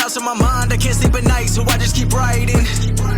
thoughts on my mind, I can't sleep at night, so I just keep writing.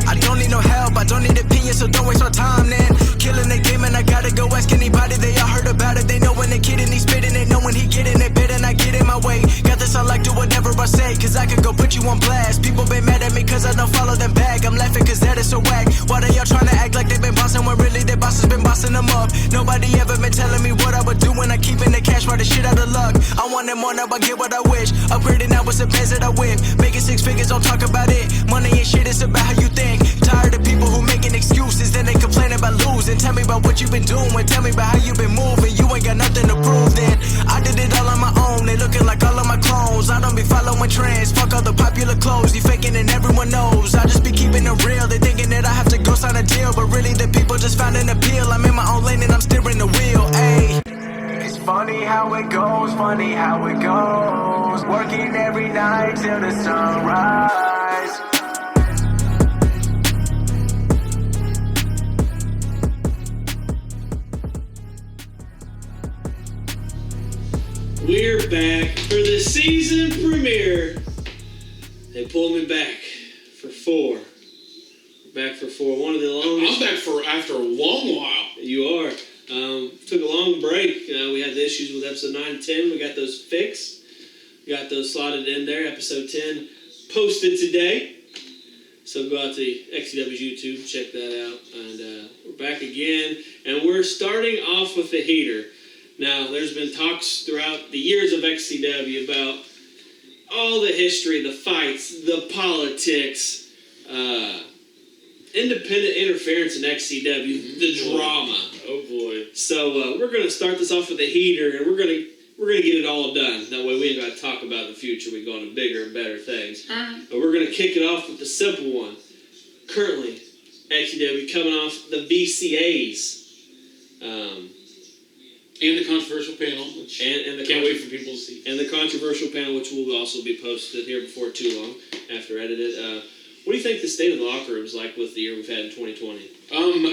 I don't need no help, I don't need opinions, so don't waste our time then. Killing the game and I gotta go ask anybody, they all heard about it. They know when the kid and he's spitting it, know when he getting it, bit and I get in my way. Got this, I like do whatever I say, cause I could go put you on blast. People been mad at me cause I don't follow them back. I'm laughing cause that is so whack. Why they all trying to act like they been bossing when really their boss has been bossing them up? Nobody ever been telling me what I would do when I keep in the cash, for the shit out of luck. I want it more, now I get what I wish. Upgrading now with some pants that I whip. Making 6 figures, don't talk about it. Money ain't shit, it's about how you think. Tired of people who making excuses, then they complain about losing. Tell me about what you been doing, tell me about how you been moving. You ain't got nothing to prove then. I did it all on my own, they looking like all of my clones. I don't be following trends, fuck all the popular clothes. You faking and everyone knows, I just be keeping it real. They thinking that I have to go sign a deal, but really the people just found an appeal. I'm in my own lane and I'm steering the wheel, ayy. It's funny how it goes, funny how it goes. Working every night till the sunrise. We're back for the season premiere. They pulled me back for 4. Back for 4. One of the longest. I'm back for after a long while. You are. Took a long break. We had the issues with episode 9 and 10. We got those fixed. Got those slotted in there. Episode 10 posted today. So go out to XCW's YouTube, check that out. And we're back again. And we're starting off with the heater. Now, there's been talks throughout the years of XCW about all the history, the fights, the politics, independent interference in XCW, the drama. Oh boy! So we're gonna start this off with a heater, and we're gonna get it all done. That way, we ain't gotta talk about the future. We go on to bigger and better things. But we're gonna kick it off with the simple one. Currently, XCW coming off the VCAs. And the controversial panel, which and the can't wait for people to see. And the controversial panel, which will also be posted here before too long, after edited. What do you think the state of the locker room is like with the year we've had in 2020?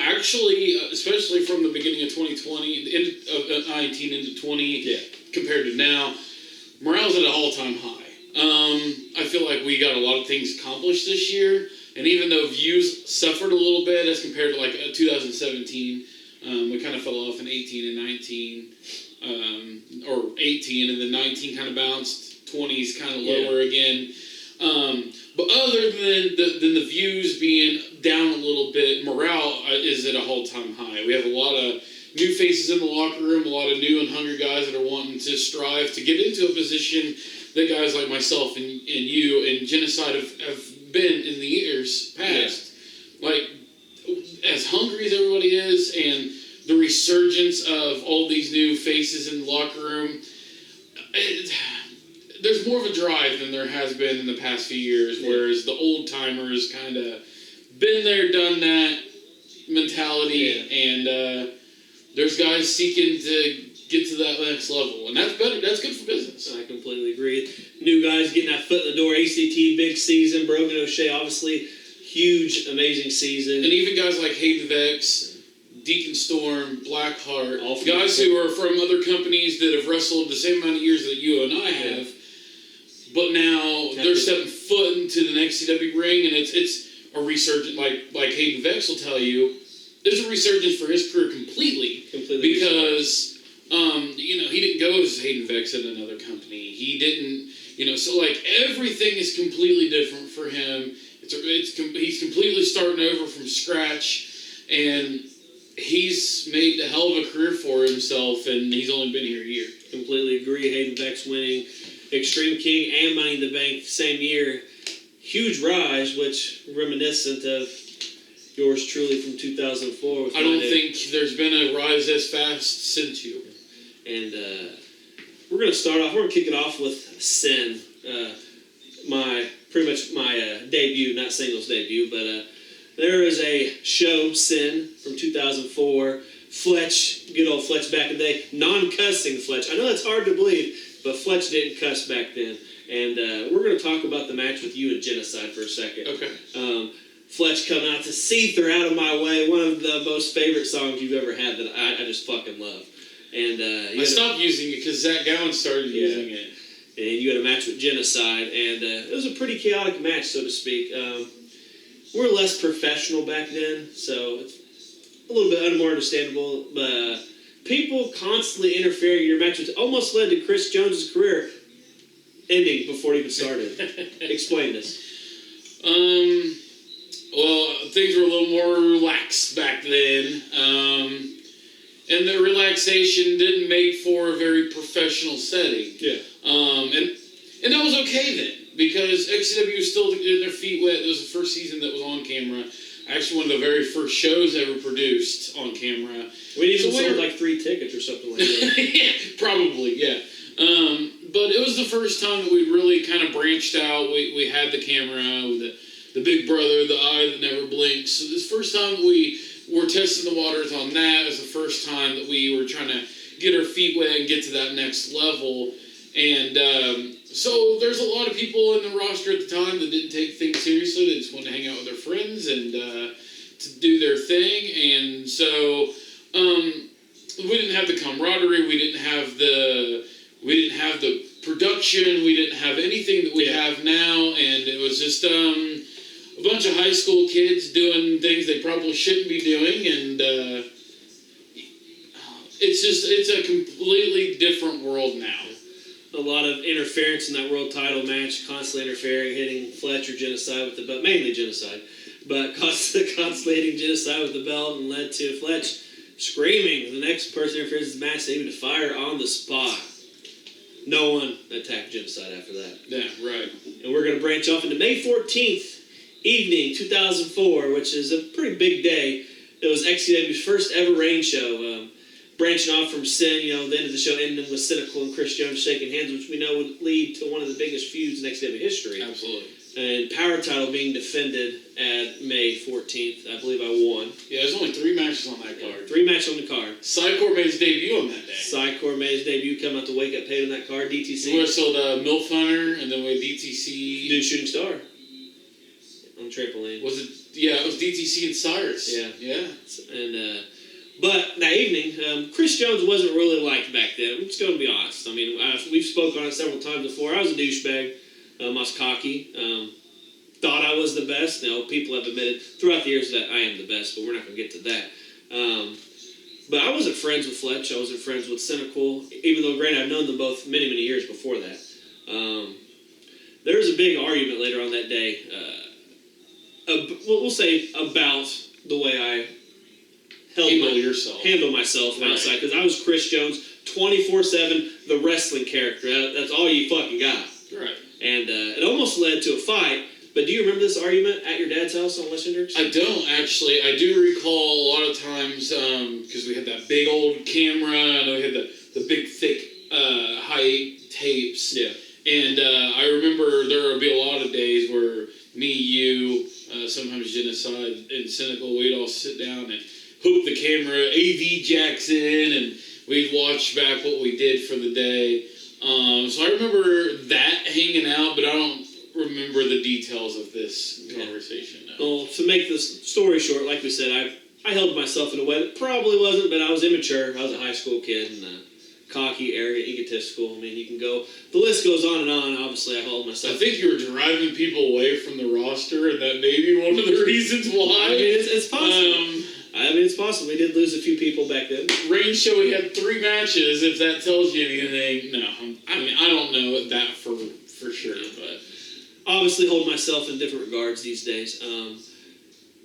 Actually, especially from the beginning of 2020, the end of 19 into 20, compared to now, morale's at an all-time high. I feel like we got a lot of things accomplished this year, and even though views suffered a little bit as compared to like 2017, we kind of fell off in 18 and 19, or 18, and then 19 kind of bounced, 20's kind of lower again. But other than the views being down a little bit, morale is at an all-time high. We have a lot of new faces in the locker room, a lot of new and hungry guys that are wanting to strive to get into a position that guys like myself and you and Genocide have been in the years past. Yeah. Like, as hungry as everybody is, and the resurgence of all these new faces in the locker room, there's more of a drive than there has been in the past few years, whereas the old-timers kind of been there, done that mentality, and there's guys seeking to get to that next level, and that's better. That's good for business. I completely agree. New guys getting that foot in the door. ACT, big season. Brogan O'Shea, obviously, huge, amazing season. And even guys like Hayden Vex, Deacon Storm, Blackheart, guys who are from other companies that have wrestled the same amount of years that you and I have, but now they're stepping foot into the next CW ring, and it's a resurgence. Like Hayden Vex will tell you, there's a resurgence for his career completely because he didn't go as Hayden Vex at another company. He didn't, so like everything is completely different for him. He's completely starting over from scratch, and he's made a hell of a career for himself, and he's only been here a year. Completely agree. Hayden Vex winning Extreme King and Money in the Bank same year. Huge rise, which reminiscent of yours truly from 2004. I don't think there's been a rise as fast since you. And we're going to kick it off with Sin. Pretty much my debut, not singles debut, but there is a show, Sin, from 2004. Fletch, good old Fletch back in the day, non-cussing Fletch. I know that's hard to believe, but Fletch didn't cuss back then. And we're going to talk about the match with you and Genocide for a second. Okay. Fletch coming out to See-Through Out of My Way, one of the most favorite songs you've ever had that I just fucking love. And I stopped using it because Zach Gowan started using it. and you had a match with Genocide, and it was a pretty chaotic match, so to speak. We're less professional back then, so it's a little bit more understandable. But people constantly interfering in your matches almost led to Chris Jones' career ending before it even started. Explain this. Well, things were a little more relaxed back then. And the relaxation didn't make for a very professional setting. Yeah. And that was okay then, because XCW was still getting their feet wet. It was the first season that was on camera. Actually, one of the very first shows ever produced on camera. We even sold like 3 tickets or something like that. Yeah, probably, yeah. But it was the first time that we really kind of branched out. We had the camera, with the big brother, the eye that never blinks. So this first time that we were testing the waters on that. It was the first time that we were trying to get our feet wet and get to that next level. And so there's a lot of people in the roster at the time that didn't take things seriously. They just wanted to hang out with their friends and to do their thing. And so we didn't have the camaraderie. We didn't have the production. We didn't have anything that we have now. And it was just a bunch of high school kids doing things they probably shouldn't be doing. And it's a completely different world now. A lot of interference in that world title match, constantly interfering, hitting Fletch or Genocide with the belt, mainly Genocide, but constantly hitting Genocide with the belt, and led to Fletch screaming. The next person interferes in the match, they even fire on the spot. No one attacked Genocide after that. Yeah, right. And we're going to branch off into May 14th, evening, 2004, which is a pretty big day. It was XCW's first ever rain show. Branching off from Sin, the end of the show ending with Cynical and Chris Jones shaking hands, which we know would lead to one of the biggest feuds in XCW history. Absolutely. And Power title being defended at May 14th. I believe I won. Yeah, there's only 3 matches on that card. 3 matches on the card. Psy-Core made his debut on that day. Psy-Core made his debut, coming out to Wake Up Paid on that card. DTC. We wrestled MILF Hunter, and then we had DTC. Dude, Shooting Star. On trampoline. Was it? Yeah, it was DTC and Cyrus. Yeah. Yeah. And, but that evening, Chris Jones wasn't really liked back then. I'm just going to be honest. I mean, we've spoken on it several times before. I was a douchebag. I was cocky. Thought I was the best. People have admitted throughout the years that I am the best, but we're not going to get to that. But I wasn't friends with Fletch. I wasn't friends with Cynical, even though, granted, I've known them both many, many years before that. There was a big argument later on that day. We'll say about the way I handle myself outside, because I was Chris Jones, 24/7, the wrestling character. That's all you fucking got. Right. And it almost led to a fight. But do you remember this argument at your dad's house on West Hendricks? I don't, actually. I do recall a lot of times, because we had that big old camera, and we had the big, thick, high tapes. Yeah. And I remember there would be a lot of days where me, you, sometimes Genocide, and Cynical, we'd all sit down and hook the camera, AV jacks in, and we'd watch back what we did for the day. So I remember that hanging out, but I don't remember the details of this conversation now. Well, to make this story short, like we said, I held myself in a way that probably wasn't, but I was immature. I was a high school kid and cocky, arrogant, egotistical. I mean, you can go, the list goes on and on. Obviously, I held myself. I think you were driving people away from the roster, and that may be one of the reasons why. I mean, it's possible. It's possible. We did lose a few people back then. Rain show, we had 3 matches. If that tells you anything, no. I don't know that for sure, but obviously hold myself in different regards these days.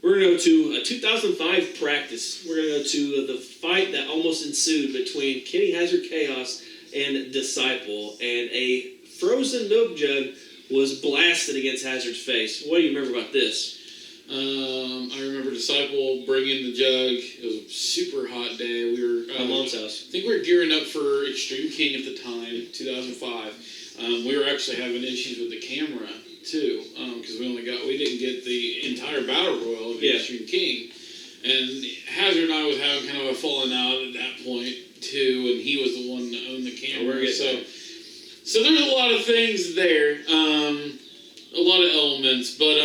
We're going to go to a 2005 practice. We're going to go to the fight that almost ensued between Kenny Hazard Chaos and Disciple, and a frozen milk jug was blasted against Hazard's face. What do you remember about this? I remember Disciple bringing the jug. It was a super hot day. We were at Mom's house. I think we were gearing up for Extreme King at the time, 2005. We were actually having issues with the camera too, because we didn't get the entire battle royal of Extreme King, and Hazard and I was having kind of a falling out at that point too, and he was the one that owned the camera. So there's a lot of things there, a lot of elements, but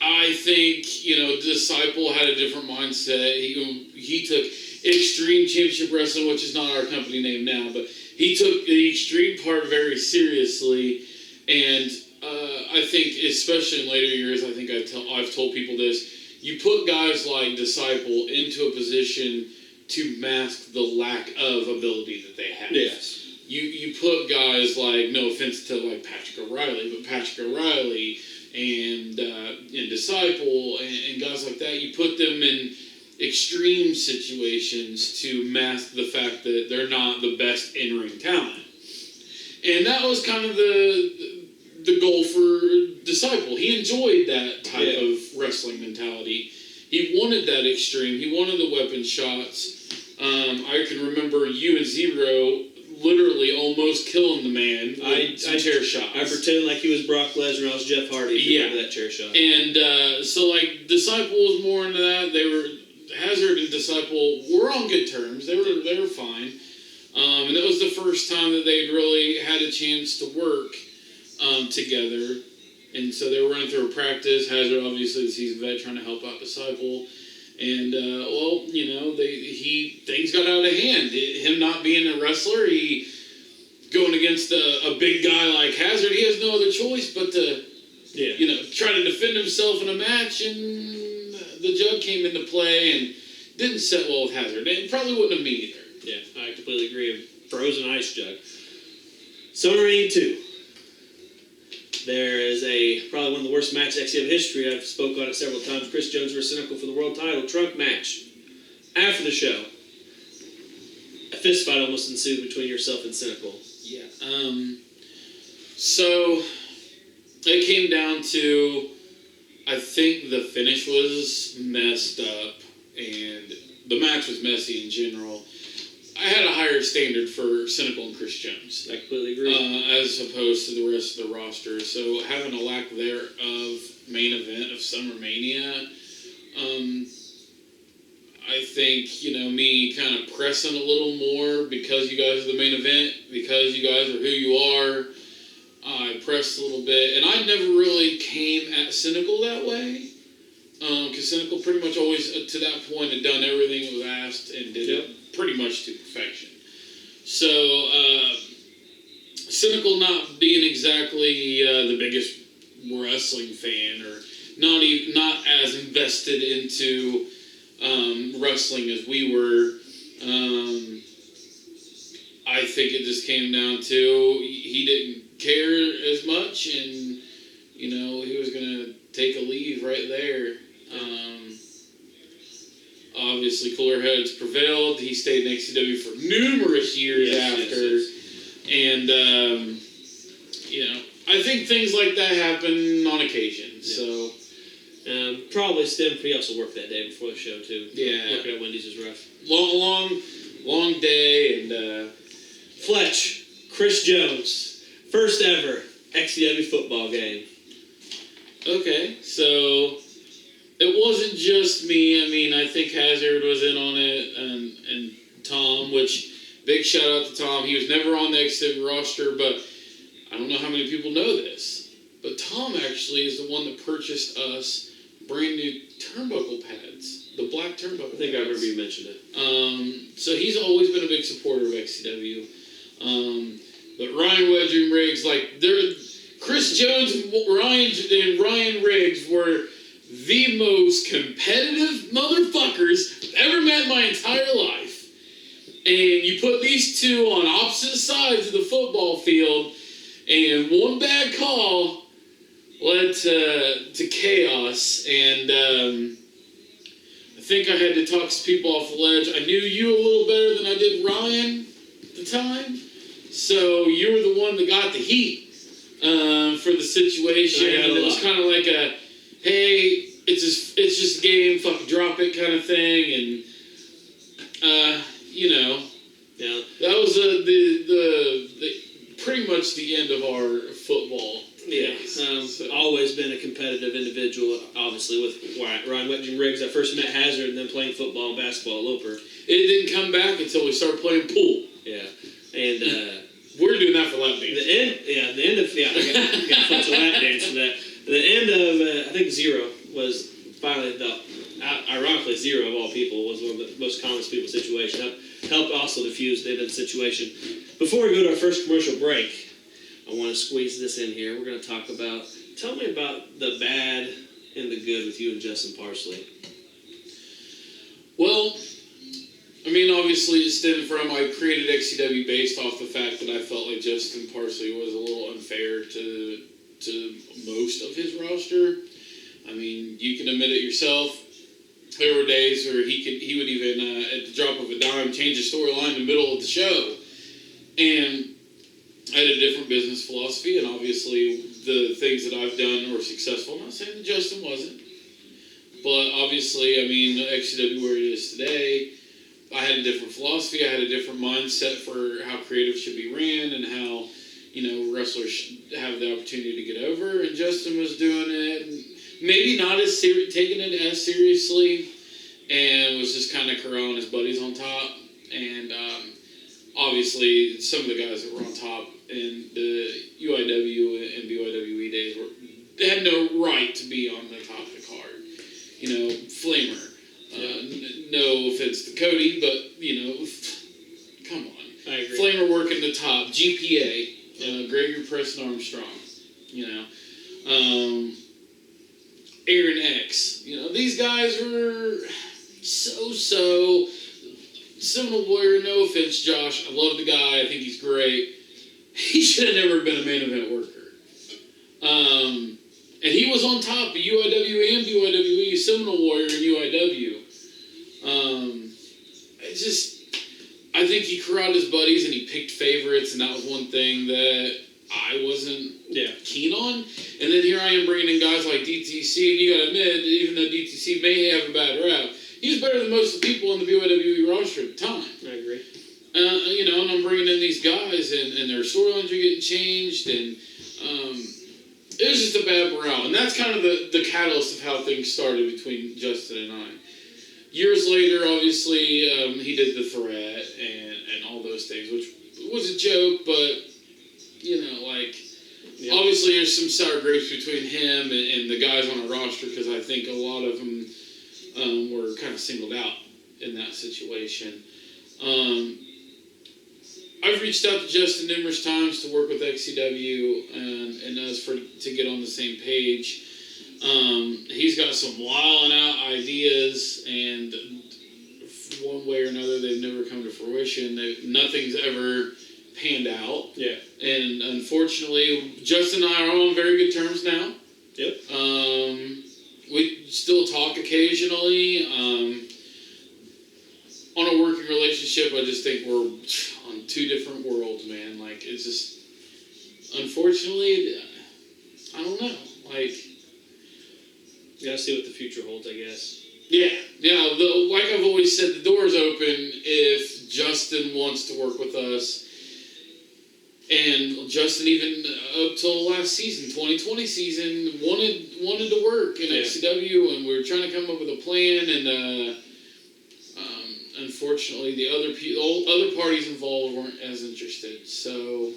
I think Disciple had a different mindset. He took Extreme Championship Wrestling, which is not our company name now, but he took the extreme part very seriously, and I think, especially in later years, I think I've told people this, you put guys like Disciple into a position to mask the lack of ability that they have. Yes. You put guys like, no offense to like Patrick O'Reilly, but Patrick O'Reilly and Disciple and guys like that, you put them in extreme situations to mask the fact that they're not the best in-ring talent. And that was kind of the goal for Disciple. He enjoyed that type of wrestling mentality. He wanted that extreme. He wanted the weapon shots. I can remember you and Zero literally almost killing the man with chair shots. I pretended like he was Brock Lesnar and I was Jeff Hardy for that chair shot. And so like Disciple was more into that. They were Hazard and Disciple were on good terms. They were fine. And that was the first time that they'd really had a chance to work together. And so they were running through a practice. Hazard, obviously, the seasoned vet, trying to help out Disciple. And, things got out of hand. Him not being a wrestler, he going against a big guy like Hazard, he has no other choice but to, try to defend himself in a match. And the jug came into play and didn't set well with Hazard. And probably wouldn't have me either. Yeah, I completely agree. Frozen ice jug. SummerSlam 2. There is probably one of the worst matches XCW history. I've spoke on it several times. Chris Jones versus Cynical for the world title. Trunk match. After the show, a fist fight almost ensued between yourself and Cynical. Yeah. So it came down to, I think the finish was messed up, and the match was messy in general. I had a higher standard for Cynical and Chris Jones. I completely agree. As opposed to the rest of the roster. So having a lack there of main event of SummerMania, I think, me kind of pressing a little more because you guys are the main event, because you guys are who you are, I pressed a little bit. And I never really came at Cynical that way. Because Cynical pretty much always, to that point, had done everything that was asked and did it pretty much to perfection. So, Cynical not being exactly the biggest wrestling fan, or not as invested into wrestling as we were, I think it just came down to he didn't care as much, and he was gonna take a leave right there. Obviously, cooler heads prevailed. He stayed in XCW for numerous years after. And, I think things like that happen on occasion. Yeah. So, probably stemmed from, he also worked that day before the show, too. Yeah. Working at Wendy's is rough. Long day. And Fletch, Chris Jones, first ever XCW football game. Okay, so it wasn't just me. I mean, I think Hazard was in on it, and Tom, which, big shout out to Tom. He was never on the XCW roster, but I don't know how many people know this, but Tom actually is the one that purchased us brand new turnbuckle pads, the black turnbuckle pads. I think I remember you mentioned it. So he's always been a big supporter of XCW. But Ryan Wedge and Riggs, Chris Jones and Ryan Riggs were the most competitive motherfuckers I've ever met in my entire life. And you put these two on opposite sides of the football field, and one bad call led to chaos. And I think I had to talk some people off the ledge. I knew you a little better than I did Ryan at the time. So you were the one that got the heat for the situation. And it was kind of like a, hey, it's just a game, fucking drop it kind of thing. And, yeah, that was the pretty much the end of our football. Yeah, always been a competitive individual, obviously, with Ryan Wedge and Riggs. I first met Hazard and then playing football and basketball at Loper. It didn't come back until we started playing pool. Yeah, and we're doing that for lap dance. I got Fletch a lap dance for that. The end of, I think, 0 was finally ironically, Zero of all people was one of the most common people situation. Helped also diffuse the situation. Before we go to our first commercial break, I want to squeeze this in here. We're going to talk about, tell me about the bad and the good with you and Justin Parsley. Well, I mean, obviously, it stemmed from I created XCW based off the fact that I felt like Justin Parsley was a little unfair to most of his roster. I mean, you can admit it yourself. There were days where he would even, at the drop of a dime, change the storyline in the middle of the show. And I had a different business philosophy, and obviously the things that I've done were successful. I'm not saying that Justin wasn't. But obviously, I mean, XCW where it is today, I had a different philosophy. I had a different mindset for how creative should be ran and how, wrestlers should have the opportunity to get over. And Justin was doing it, and maybe not as taking it as seriously, and was just kind of corralling his buddies on top. And obviously, some of the guys that were on top in the UIW and BYWE days they had no right to be on the top of the card. Flamer. No offense to Cody, but, come on. I agree. Flamer working the top. GPA. Gregory Preston Armstrong. Aaron X. These guys were so. Seminole Warrior, no offense, Josh. I love the guy. I think he's great. He should have never been a main event worker. And he was on top of UIW and BYWE, Seminole Warrior and UIW. I think he corralled his buddies and he picked favorites, and that was one thing that I wasn't keen on. And then here I am bringing in guys like DTC, and you gotta admit, even though DTC may have a bad rap, he was better than most of the people on the BYWE roster at the time. I agree. And I'm bringing in these guys, and their storylines are getting changed, and it was just a bad morale. And that's kind of the catalyst of how things started between Justin and I. Years later, obviously, he did the threat and all those things, which was a joke, but, obviously there's some sour grapes between him and the guys on the roster, because I think a lot of them were kind of singled out in that situation. I've reached out to Justin numerous times to work with XCW and us to get on the same page. He's got some wilding out ideas, and one way or another, they've never come to fruition. Nothing's ever panned out. Yeah. And unfortunately, Justin and I are on very good terms now. Yep. We still talk occasionally. On a working relationship, I just think we're on two different worlds, man. It's just, unfortunately, I don't know. You gotta see what the future holds, I guess. Yeah. Like I've always said, the door's open if Justin wants to work with us. And Justin, even up till last season, 2020 season, wanted to work in XCW, and we were trying to come up with a plan, and unfortunately, the other parties involved weren't as interested, so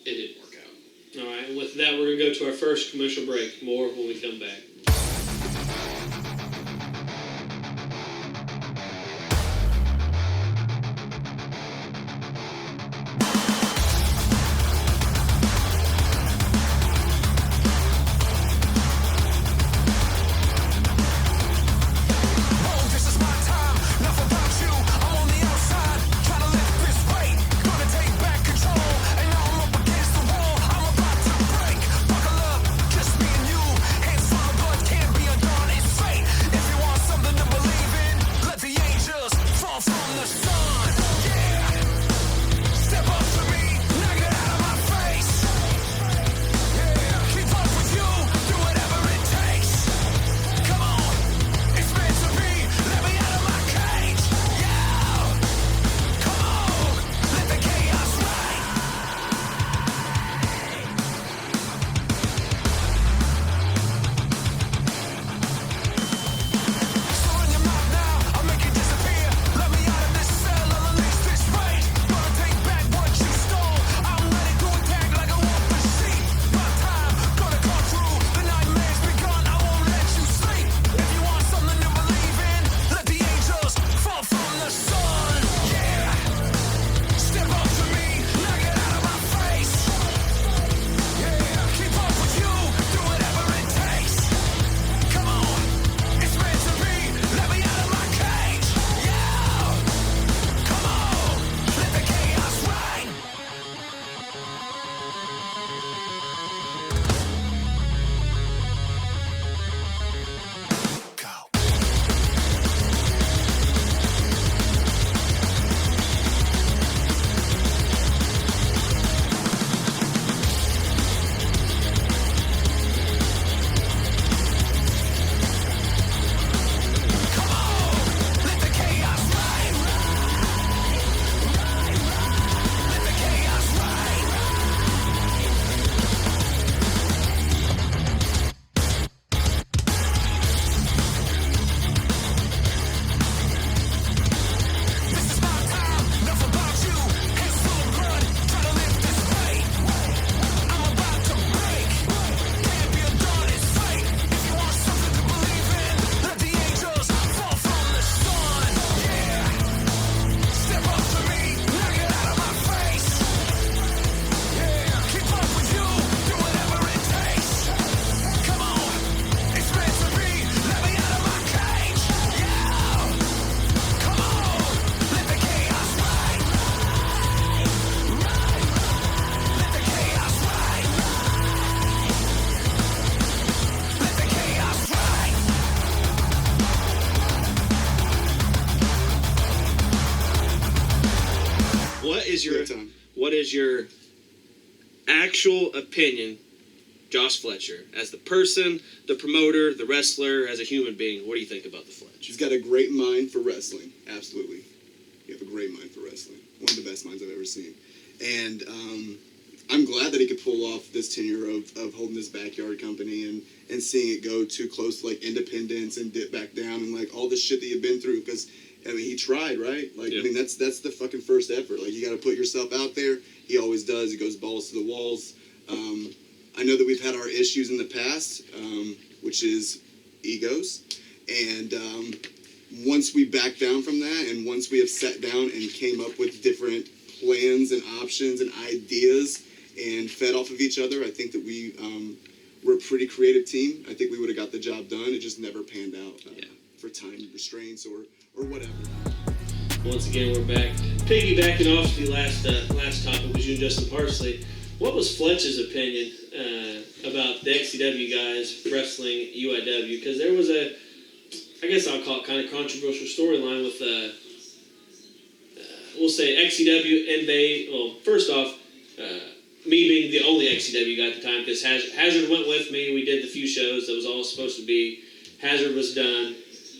it didn't work out. All right, and with that, we're going to go to our first commercial break. More when we come back. Just me and you, hands full of blood. is your actual opinion, Josh Fletcher, as the person, the promoter, the wrestler, as a human being? What do you think about the Fletch? He's got a great mind for wrestling. Absolutely. You have a great mind for wrestling. One of the best minds I've ever seen. And I'm glad that he could pull off this tenure of holding this backyard company and seeing it go too close to like independence and dip back down and like all this shit that you've been through. Because I mean, he tried, right? Like, I mean, that's the fucking first effort. Like, you got to put yourself out there. He always does. He goes balls to the walls. I know that we've had our issues in the past, which is egos. And once we back down from that, and once we have sat down and came up with different plans and options and ideas and fed off of each other, I think that we're a pretty creative team. I think we would have got the job done. It just never panned out for time restraints or whatever. Once again, we're back. Piggybacking off the last topic was you and Justin Parsley. What was Fletch's opinion about the XCW guys wrestling UIW? Because there was I guess I'll call it kind of controversial storyline with, we'll say XCW and they, well, first off, me being the only XCW guy at the time, because Hazard went with me. We did the few shows that was all supposed to be. Hazard was done,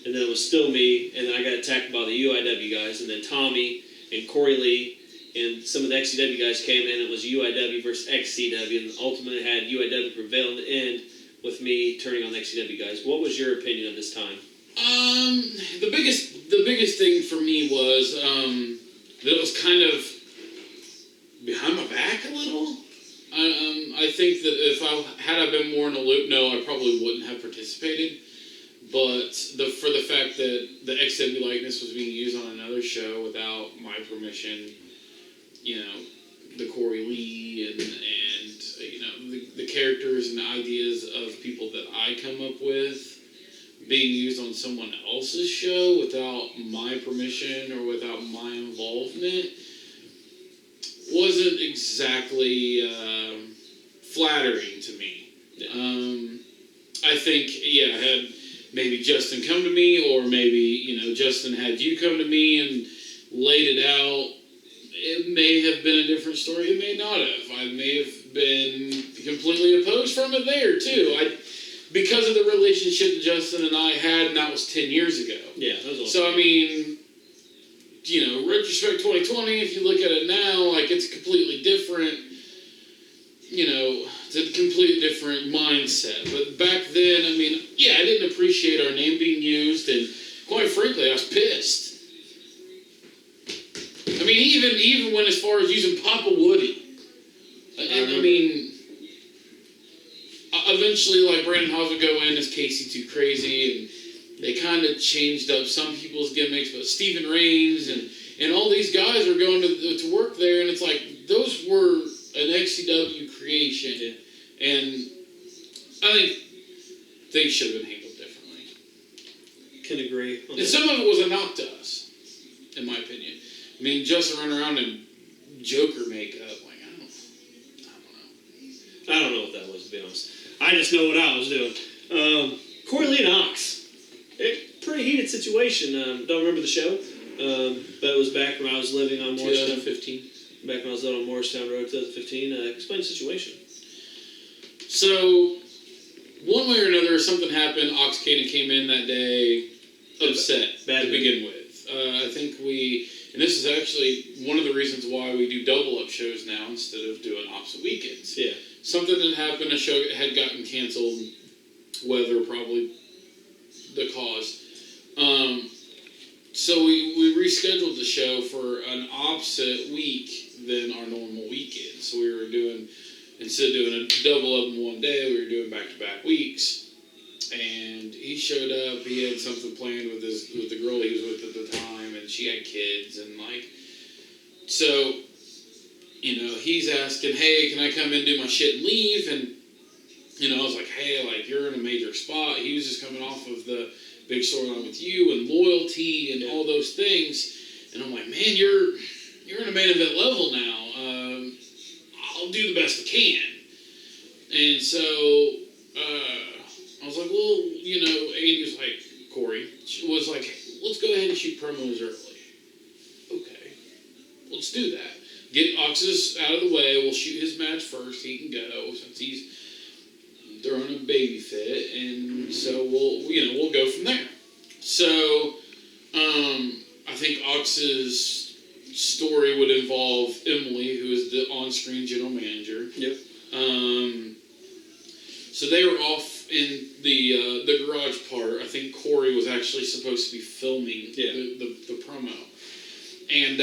and then it was still me, and then I got attacked by the UIW guys, and then Tommy and Corey Lee and some of the XCW guys came in. It was UIW versus XCW, and ultimately had UIW prevail in the end with me turning on the XCW guys. What was your opinion of this time? The biggest thing for me was that it was kind of behind my back a little. I think that if I been more in the loop, no, I probably wouldn't have participated. But for the fact that the XW likeness was being used on another show without my permission, you know, the Corey Lee and you know the characters and ideas of people that I come up with being used on someone else's show without my permission or without my involvement wasn't exactly flattering to me. I think, had maybe Justin come to me, or maybe, you know, Justin had you come to me and laid it out, it may have been a different story. It may not have. I may have been completely opposed from it there, too. Because of the relationship that Justin and I had, and that was 10 years ago. Yeah, that was awesome. So, I mean, you know, retrospect 2020, if you look at it now, like, it's completely different, you know, it's a completely different mindset. But back then, I mean, I didn't appreciate our name being used, and quite frankly, I was pissed. I mean, even when as far as using Papa Woody, and I mean, eventually, like, Brandon Hawes would go in as Casey Too Crazy, and they kind of changed up some people's gimmicks, but Stephen Reigns and all these guys are going to work there, and it's like, those were an XCW creation, and I think things should have been handled differently. Can agree. And some of it was a knock to us, in my opinion. I mean, Justin running around in Joker makeup, like, I don't know what that was, to be honest. I just know what I was doing. Corey Lee and Ox. Pretty heated situation. Don't remember the show, but it was back when I was living on Morristown. 2015. Back when I was living on Morristown Road, 2015. Explain the situation. So, one way or another, something happened. Ox Caden came in that day upset Bad to begin with. I think and this is actually one of the reasons why we do double-up shows now instead of doing opposite weekends. Yeah. Something had happened, a show had gotten canceled, weather probably the cause. So we rescheduled the show for an opposite week than our normal weekend. So we were doing, instead of doing a double up in one day, we were doing back-to-back weeks. And he showed up, he had something planned with the girl he was with at the time, and she had kids, and like, so, you know, he's asking, hey, can I come in and do my shit and leave? And, you know, I was like, hey, like, you're in a major spot. He was just coming off of the big storyline with you and loyalty and all those things. And I'm like, man, you're in a main event level now. I'll do the best I can. And so, I was like, well, you know, Andy was like, Corey was like, let's go ahead and shoot promos early. Okay, let's do that. get Ox's out of the way. We'll shoot his match first. He can go since he's throwing a baby fit, and so we'll go from there. So I think Ox's story would involve Emily, who is the on-screen general manager. Yep. So they were off in the garage part. I think Corey was actually supposed to be filming the promo. And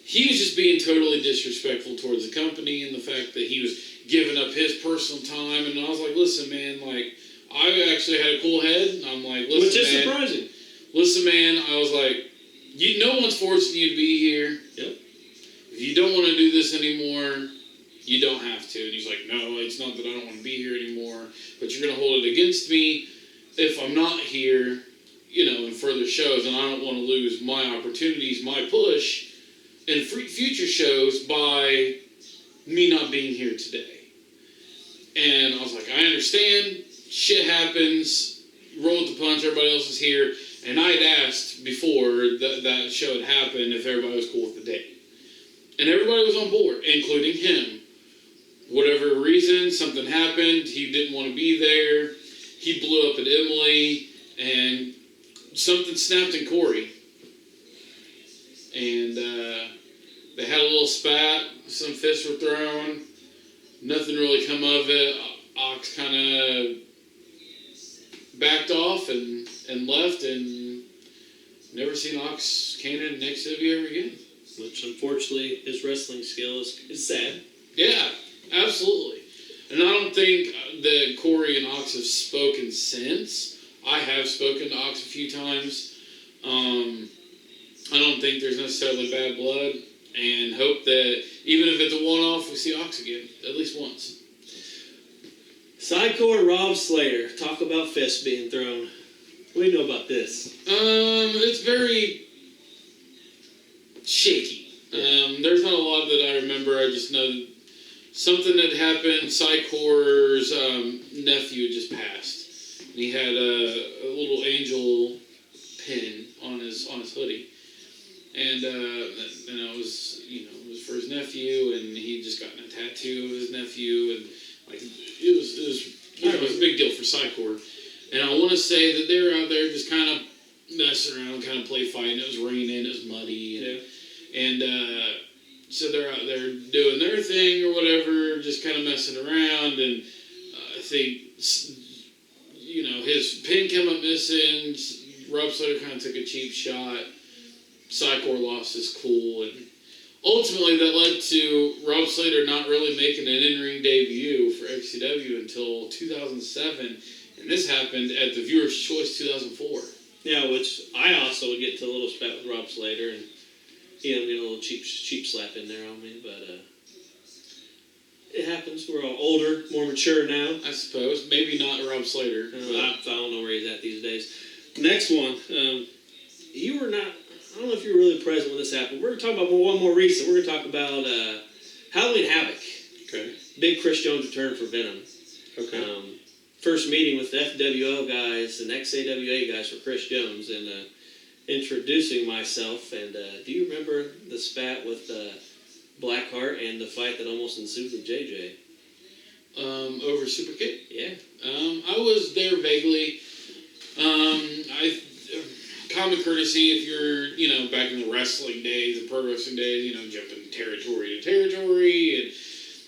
he was just being totally disrespectful towards the company and the fact that he was giving up his personal time. And I was like, listen, man, like, I actually had a cool head. And I'm like, listen, which is man. surprising. Listen, man, I was like, no one's forcing you to be here. Yep. If you don't want to do this anymore, you don't have to. And he's like, no, it's not that I don't want to be here anymore, but you're going to hold it against me if I'm not here, in further shows, and I don't want to lose my opportunities, my push in future shows by me not being here today. And I was like, I understand. Shit happens. Roll with the punch. Everybody else is here. And I had asked before that show had happened if everybody was cool with the date. And everybody was on board, including him. Whatever reason, something happened. He didn't want to be there. He blew up at Emily, and something snapped in Corey. And they had a little spat. Some fists were thrown. Nothing really come of it. Ox kind of backed off and left, and never seen Ox Cannon and XW ever again. Which, unfortunately, his wrestling skill is sad. Yeah, absolutely. And I don't think that Corey and Ox have spoken since. I have spoken to Ox a few times. I don't think there's necessarily bad blood, and hope that even if it's a one-off, we see Ox again, at least once. Sidecore Rob Slater. Talk about fists being thrown. What do you know about this? It's very shaky. There's not a lot that I remember. I just know that something had happened. Sidecore's nephew had just passed. And he had a little angel pin on his hoodie. And it was for his nephew, and he'd just gotten a tattoo of his nephew, and it was a big deal for Sidecore. And I want to say that they were out there just kind of messing around, kind of play fighting. It was raining, it was muddy, and so they're out there doing their thing or whatever, just kind of messing around. And I think his pin came up missing. Rob Slater kind of took a cheap shot. Sidecore lost his cool, and ultimately that led to Rob Slater not really making an in-ring debut for XCW until 2007, and this happened at the Viewer's Choice 2004. Yeah, which I also would get into a little spat with Rob Slater, and get a little cheap slap in there on me, but it happens. We're all older, more mature now. I suppose. Maybe not Rob Slater. I don't know where he's at these days. Next one. You were not... I don't know if you were really present when this happened. We're going to talk about one more recent. We're going to talk about Halloween Havoc. Okay. Big Chris Jones return for Venom. Okay. First meeting with the FWO guys and XAWA guys for Chris Jones, and introducing myself. And do you remember the spat with Blackheart and the fight that almost ensued with JJ? Over Superkick? Yeah. I was there vaguely. Common courtesy, if you're, back in the wrestling days, the pro wrestling days, jumping territory to territory, and,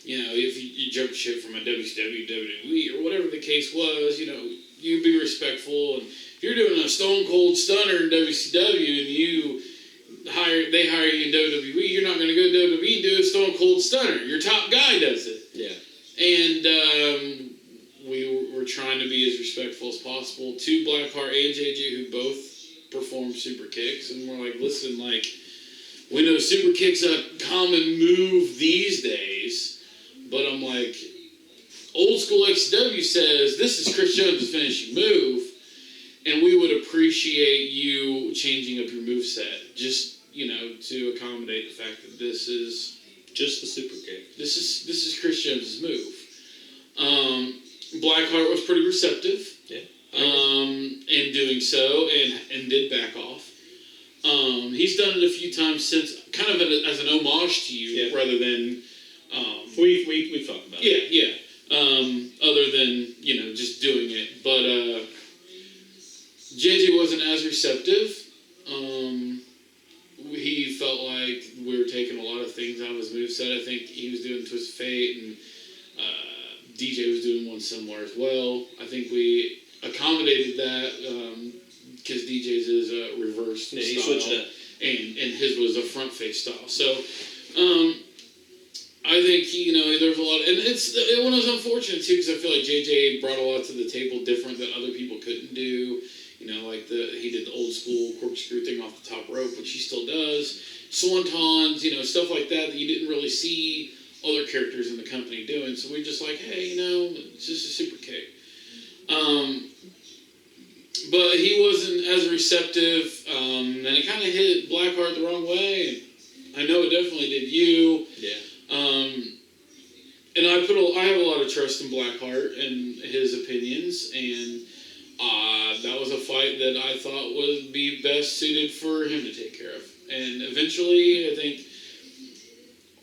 if you jump shit from a WCW, WWE, or whatever the case was, you'd be respectful. And if you're doing a Stone Cold Stunner in WCW and they hire you in WWE, you're not going to go to WWE and do a Stone Cold Stunner. Your top guy does it. Yeah. And we were trying to be as respectful as possible to Blackheart and JJ, who both perform super kicks, and we're like, listen, we know super kicks a common move these days, but I'm like, old school XW says this is Chris Jones' finishing move, and we would appreciate you changing up your moveset, just to accommodate the fact that this is just the super kick. This is Chris Jones' move. Blackheart was pretty receptive. Yeah. In doing so, and did back off. He's done it a few times since kind of as an homage to you rather than. We talked about it. Yeah. Other than just doing it, but JJ wasn't as receptive. He felt like we were taking a lot of things out of his moveset. I think he was doing Twist of Fate, and DJ was doing one similar as well. I think we accommodated that because DJ's is a reverse style. He switched it up. And his was a front face style. So I think there's a lot, and it was unfortunate too because I feel like JJ brought a lot to the table different that other people couldn't do. Like he did the old school corkscrew thing off the top rope, which he still does. Swantons, stuff like that you didn't really see other characters in the company doing. So we're just like, hey, it's just a super kick. But he wasn't as receptive, and it kind of hit Blackheart the wrong way. I know it definitely did you. Yeah. And I have a lot of trust in Blackheart and his opinions, and that was a fight that I thought would be best suited for him to take care of. And eventually, I think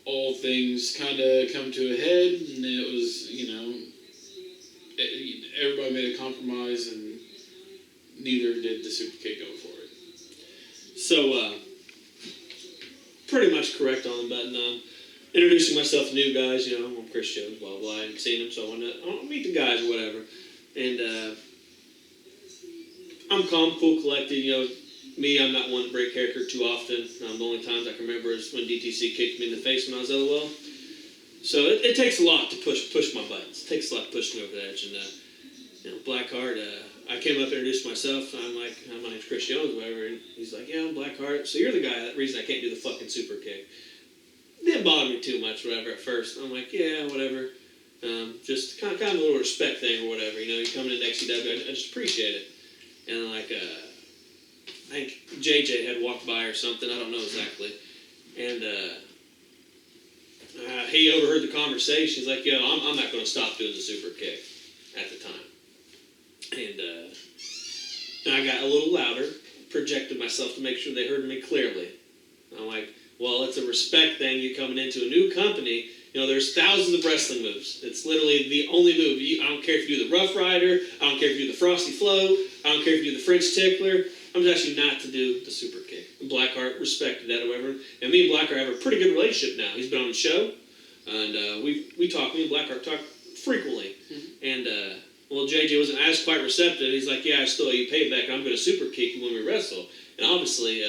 all things kind of come to a head, and it was, everybody made a compromise, and neither did the Super Kick going forward. So, pretty much correct on the button. Introducing myself to new guys, I'm Chris Jones, blah, blah, I hadn't seen them, so I want to meet the guys or whatever. And, I'm calm, cool, collected, me, I'm not one to break character too often. The only times I can remember is when DTC kicked me in the face when I was LOL. So it takes a lot to push my buttons. It takes a lot to push me over the edge. And, Blackheart, I came up and introduced myself, and I'm like, my name's Chris Jones, whatever, and he's like, yeah, I'm Blackheart. So you're the guy, that reason I can't do the fucking super kick. Didn't bother me too much, whatever, at first. I'm like, yeah, whatever. Just kind of a little respect thing or whatever. You're coming into XCW, I just appreciate it. And I think JJ had walked by or something, I don't know exactly. And he overheard the conversation. He's like, yo, I'm not going to stop doing the super kick at the time. And I got a little louder, projected myself to make sure they heard me clearly. I'm like, well, it's a respect thing. You're coming into a new company. There's thousands of wrestling moves. It's literally the only move. I don't care if you do the Rough Rider. I don't care if you do the Frosty Flow. I don't care if you do the French Tickler. I'm just asking you not to do the super kick. And Blackheart respected that, however. And me and Blackheart have a pretty good relationship now. He's been on the show, and we talk. Me and Blackheart talk frequently. Mm-hmm. And well, JJ wasn't as quite receptive. He's like, yeah, I still owe you payback. I'm going to super kick you when we wrestle. And obviously,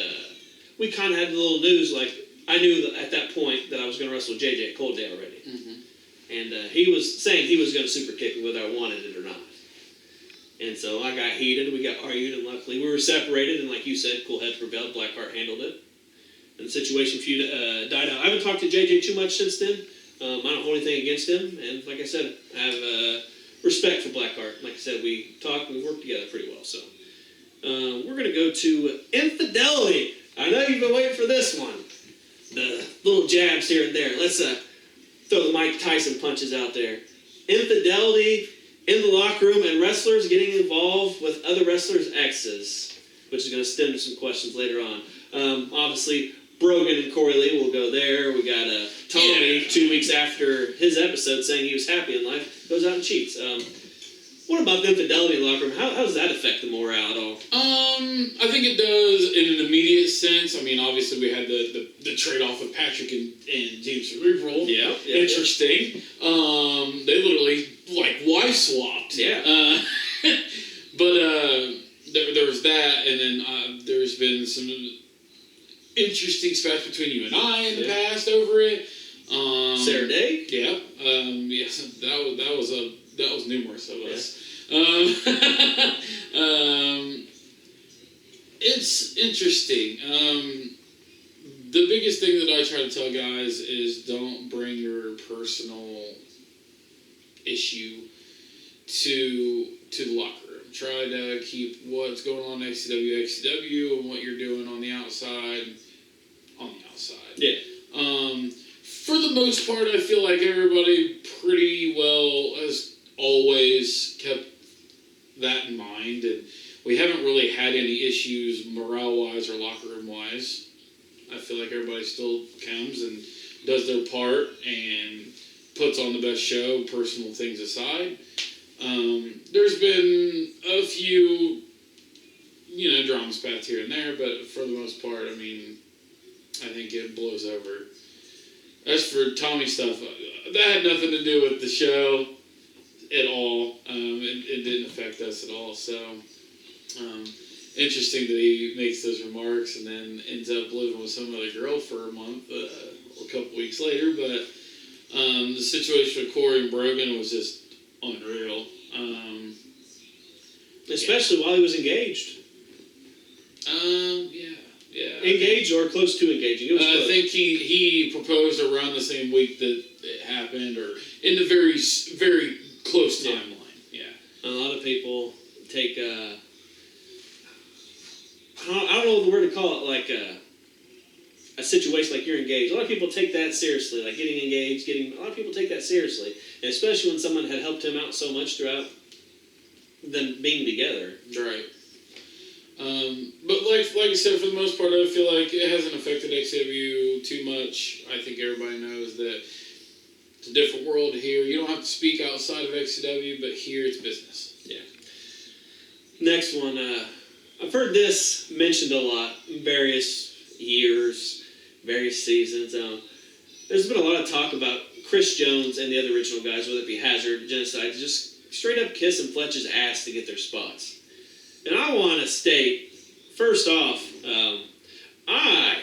we kind of had a little news like. I knew that at that point that I was going to wrestle JJ at Cold Day already. Mm-hmm. And he was saying he was going to super kick me whether I wanted it or not. And so I got heated, we got argued, and luckily we were separated, and like you said, cool heads prevailed, Blackheart handled it. And the situation feud died out. I haven't talked to JJ too much since then. I don't hold anything against him, and like I said, I have respect for Blackheart. Like I said, we talk, we work together pretty well. So we're going to go to Infidelity. I know you've been waiting for this one. The little jabs here and there. Let's throw the Mike Tyson punches out there. Infidelity in the locker room and wrestlers getting involved with other wrestlers' exes, which is going to stem to some questions later on. Obviously, Brogan and Corey Lee will go there. We got Tommy 2 weeks after his episode saying he was happy in life, goes out and cheats. What about the infidelity in the locker room? How does that affect the morale at all? I think it does in an immediate sense. I mean, obviously we had the trade-off of Patrick and James Cerebral. Yeah. Interesting. Yeah. They literally, wife swapped. Yeah. But there was that, and then there's been some interesting spats between you and I in the past over it. Sarah Day? Yeah. Yes, that was numerous of us. It's interesting. The biggest thing that I try to tell guys is don't bring your personal issue to the locker room. Try to keep what's going on in XCW, and what you're doing on the outside. Yeah. For the most part, I feel like everybody pretty well has always kept that in mind, and we haven't really had any issues morale-wise or locker room-wise. I feel like everybody still puts on the best show, personal things aside. There's been a few, drama spats here and there, but for the most part, I mean, I think it blows over. As for Tommy stuff, that had nothing to do with the show at all. It didn't affect us at all. So, interesting that he makes those remarks and then ends up living with some other girl for a month, a couple weeks later. But the situation with Corey and Brogan was just unreal. Especially while he was engaged. Yeah. Engaged or close to engaging. It was I think he proposed around the same week that it happened, or in the very, very close timeline. Yeah. A lot of people take I don't know the word to call it, like a situation like you're engaged. A lot of people take that seriously, like getting engaged. A lot of people take that seriously, and especially when someone had helped him out so much throughout them being together. Right. But like I said, for the most part, I feel like it hasn't affected XW too much. I think everybody knows that it's a different world here. You don't have to speak outside of XW, but here it's business. Yeah. Next one, I've heard this mentioned a lot in various years, various seasons. There's been a lot of talk about Chris Jones and the other original guys, whether it be Hazard, Genocide, just straight up kissing Fletch's ass to get their spots. And I want to state, first off, I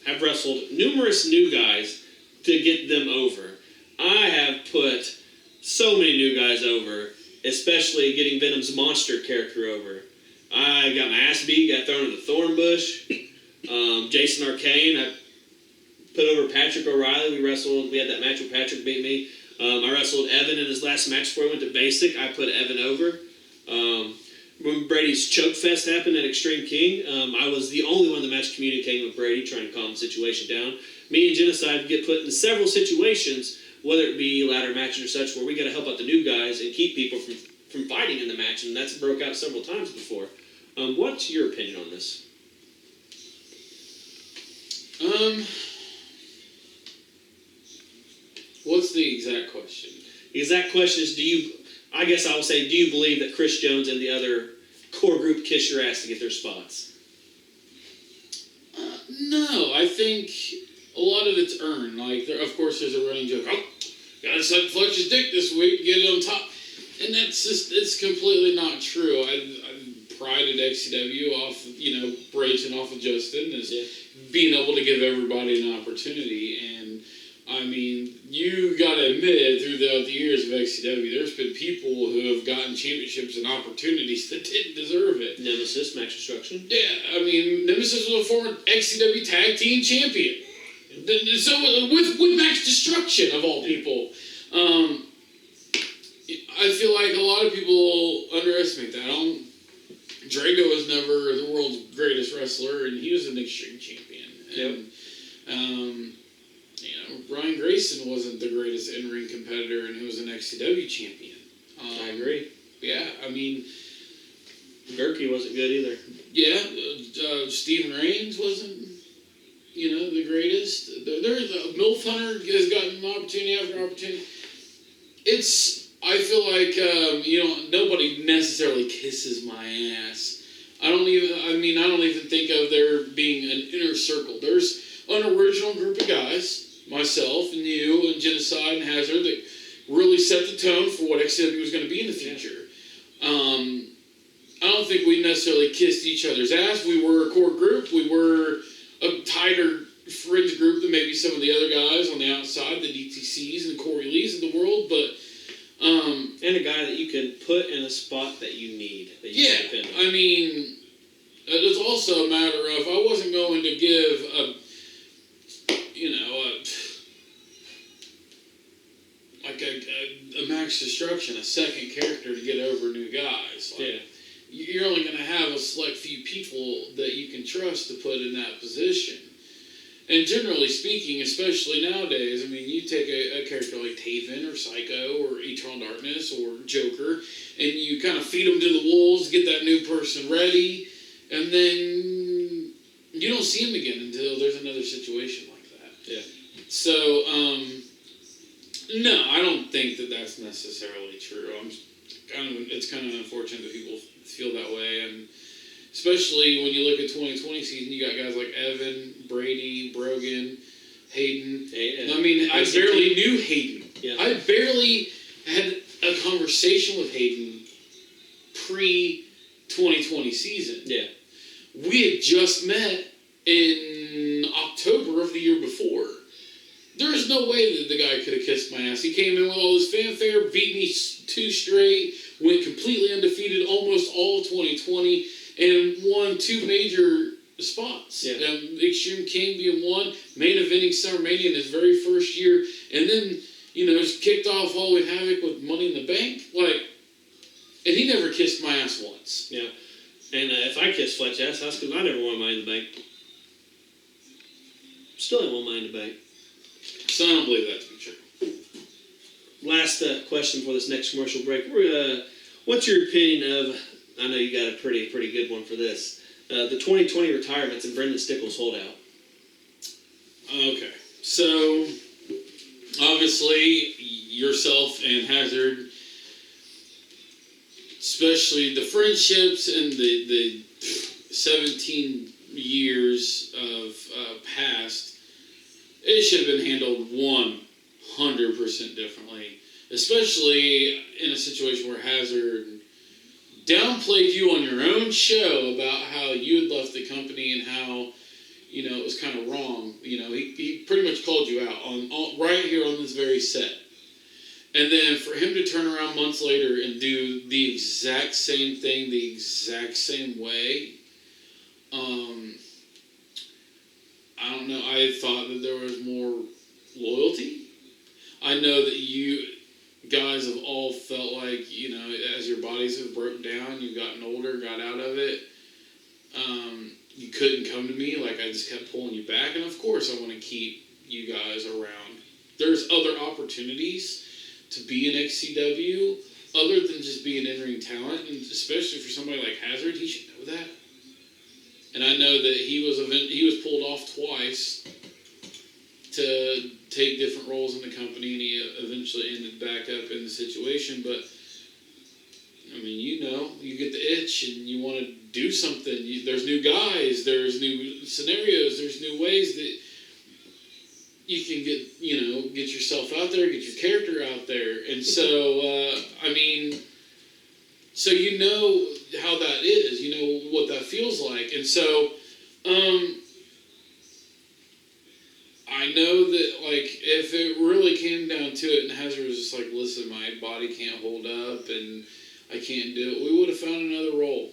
have wrestled numerous new guys to get them over. I have put so many new guys over, especially getting Venom's monster character over. I got my ass beat, got thrown in the thorn bush. Jason Arcane, I put over Patrick O'Reilly. We had that match where Patrick beat me. I wrestled Evan in his last match before I went to Basic. I put Evan over. When Brady's choke fest happened at Extreme King, I was the only one in the match communicating with Brady, trying to calm the situation down. Me and Genocide get put in several situations, whether it be ladder matches or such, where we got to help out the new guys and keep people from fighting in the match, and that's broke out several times before. What's your opinion on this? What's the exact question? The exact question is, do you believe that Chris Jones and the other core group kiss your ass to get their spots? No, I think a lot of it's earned. Like, of course, there's a running joke. Oh, gotta suck Fletch's dick this week, get it on top. And it's completely not true. I prided XCW off, branching off of Justin as being able to give everybody an opportunity. And, I mean, you gotta admit, throughout the years of XCW, there's been people who have gotten championships and opportunities that didn't deserve it. Nemesis, Max Destruction. Yeah, I mean, Nemesis was a former XCW Tag Team Champion. So, with Max Destruction, of all people. I feel like a lot of people underestimate that. Drago was never the world's greatest wrestler, and he was an Extreme Champion. And, Ryan Grayson wasn't the greatest in-ring competitor, and he was an XCW champion. I agree. Yeah, I mean... Gerke wasn't good either. Yeah, Steven Reigns wasn't, the greatest. Milf Hunter has gotten an opportunity after opportunity. I feel like, nobody necessarily kisses my ass. I don't even think of there being an inner circle. There's an original group of guys, myself and you and Genocide and Hazard, that really set the tone for what XCW was going to be in the future. I don't think we necessarily kissed each other's ass. We were a core group. We were a tighter fringe group than maybe some of the other guys on the outside, the DTCs and the Corey Lees of the world, but... and a guy that you can put in a spot that you need. That you can depend on. I mean, it's also a matter of, I wasn't going to give a Max Destruction a second character to get over new guys. You're only going to have a select few people that you can trust to put in that position. And generally speaking, especially nowadays, I mean, you take a character like Taven or Psycho or Eternal Darkness or Joker, and you kind of feed them to the wolves, get that new person ready, and then you don't see them again until there's another situation like that. Yeah. So, No, I don't think that that's necessarily true. It's kind of unfortunate that people feel that way, and especially when you look at 2020 season, you got guys like Evan, Brady, Brogan, Hayden. I mean, I barely knew Hayden. Yeah. I barely had a conversation with Hayden pre-2020 season. Yeah. We had just met in October of the year before. There's no way that the guy could have kissed my ass. He came in with all this fanfare, beat me 2 straight, went completely undefeated almost all of 2020, and won 2 major spots. Yeah. Extreme King being one, main eventing SummerMania in his very first year, and then, just kicked off Halloween Havoc with Money in the Bank. And he never kissed my ass once. Yeah. And if I kiss Fletch ass, that's because I never won Money in the Bank. Still ain't won Money in the Bank. So I don't believe that to be true. Last question for this next commercial break. What's your opinion of, I know you got a pretty good one for this, the 2020 retirements and Brendan Stickles holdout? Okay. So, obviously, yourself and Hazard, especially the friendships and the 17 years of past, it should have been handled 100% differently. Especially in a situation where Hazard downplayed you on your own show about how you had left the company and how, it was kind of wrong. He pretty much called you out on right here on this very set. And then for him to turn around months later and do the exact same thing the exact same way, I don't know. I thought that there was more loyalty. I know that you guys have all felt like, as your bodies have broken down, you've gotten older, got out of it, you couldn't come to me. I just kept pulling you back. And of course, I want to keep you guys around. There's other opportunities to be in XCW other than just being in-ring talent. And especially for somebody like Hazard, he should know that. And I know that he was pulled off twice to take different roles in the company, and he eventually ended back up in the situation. But, you get the itch and you want to do something. There's new guys, there's new scenarios, there's new ways that you can get yourself out there, get your character out there. And so, so you know how that is, you know what that feels like. And so, I know that, if it really came down to it and Hazard was just like, listen, my body can't hold up and I can't do it, we would have found another role.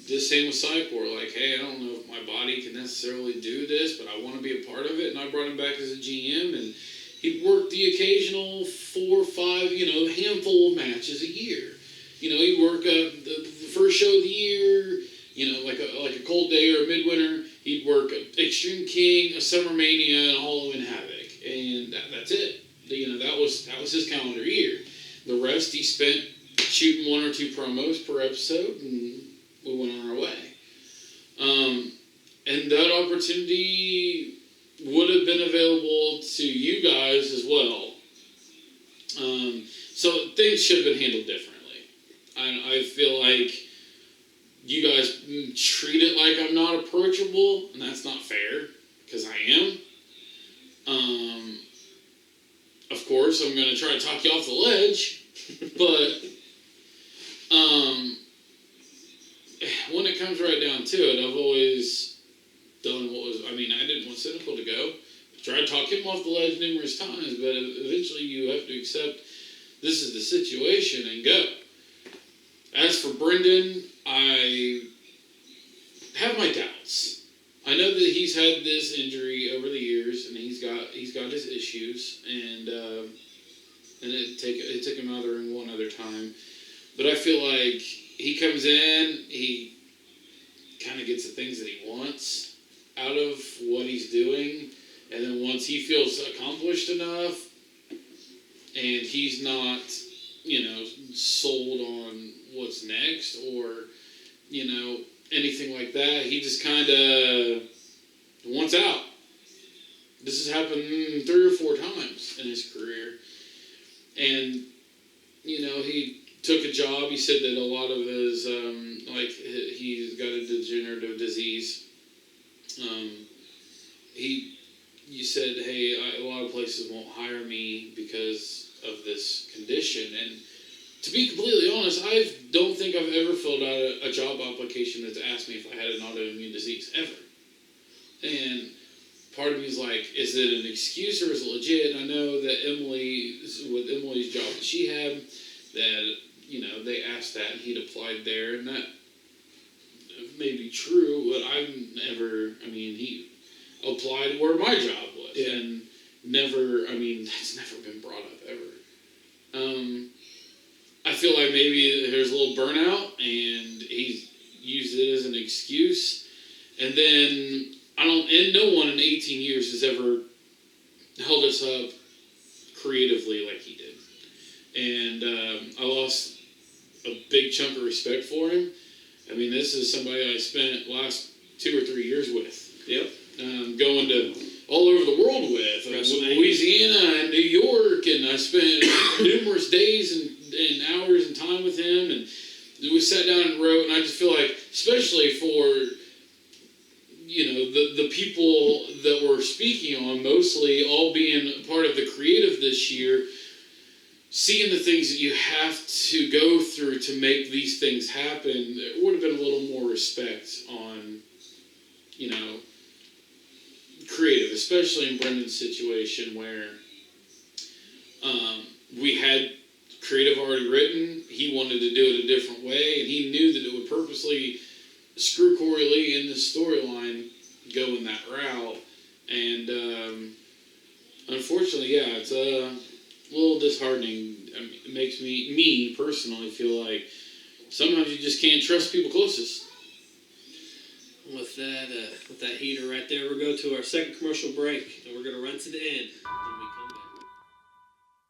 The same with Cypor. Hey, I don't know if my body can necessarily do this, but I want to be a part of it. And I brought him back as a GM, and he'd work the occasional 4 or 5, handful of matches a year. He'd work the first show of the year, like a cold day or a midwinter. He'd work Extreme King, a SummerMania, and a Halloween Havoc, and that's it. That was his calendar year. The rest he spent shooting 1 or 2 promos per episode, and we went on our way. And that opportunity would have been available to you guys as well. So things should have been handled differently. I feel like you guys treat it like I'm not approachable, and that's not fair, because I am. Of course, I'm going to try to talk you off the ledge, but when it comes right down to it, I've always done what was, I didn't want Cynical to go. I tried to talk him off the ledge numerous times, but eventually you have to accept this is the situation and go. As for Brendan, I have my doubts. I know that he's had this injury over the years, and he's got his issues, and it took him out of the ring one other time. But I feel like he comes in, he kind of gets the things that he wants out of what he's doing, and then once he feels accomplished enough, and he's not, sold on what's next or, anything like that, he just kind of wants out. This has happened 3 or 4 times in his career. And, you know, he took a job. He said that a lot of his, he's got a degenerative disease. You said, hey, a lot of places won't hire me because of this condition. And to be completely honest, I don't think I've ever filled out a job application that's asked me if I had an autoimmune disease, ever. And part of me is like, is it an excuse or is it legit? And I know that with Emily's job that she had, that, you know, they asked that and he'd applied there, and that may be true, but he applied where my job was, and that's never been brought up ever. I feel like maybe there's a little burnout, and he's used it as an excuse, and then no one in 18 years has ever held us up creatively like he did. And I lost a big chunk of respect for him. I mean, this is somebody I spent the last 2 or 3 years with. Yep. Going to all over the world with Louisiana and New York, and I spent numerous days and hours and time with him, and we sat down and wrote, and I just feel like, especially for, you know, the people that we're speaking on, mostly all being part of the creative this year, seeing the things that you have to go through to make these things happen, there would have been a little more respect on, you know, creative, especially in Brendan's situation where we had creative already written. He wanted to do it a different way, and he knew that it would purposely screw Corey Lee in this storyline going that route. And unfortunately, yeah, it's a little disheartening. I mean, it makes me personally feel like sometimes you just can't trust people closest. With that heater right there, we'll go to our second commercial break, and we're going to run to the end when we come back.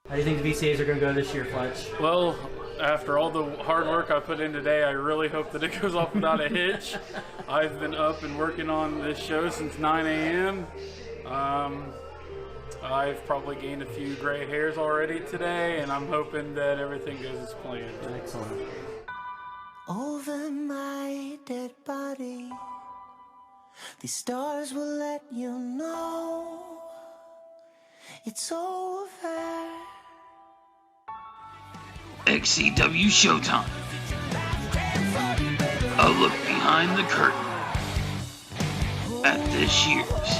How do you think the VCAs are going to go this year, Fletch? Well, after all the hard work I put in today, I really hope that it goes off without a hitch. I've been up and working on this show since 9 a.m. I've probably gained a few gray hairs already today, and I'm hoping that everything goes as planned. Excellent. Over my dead body, these stars will let you know it's over. XCW Showtime. A look behind the curtain at this year's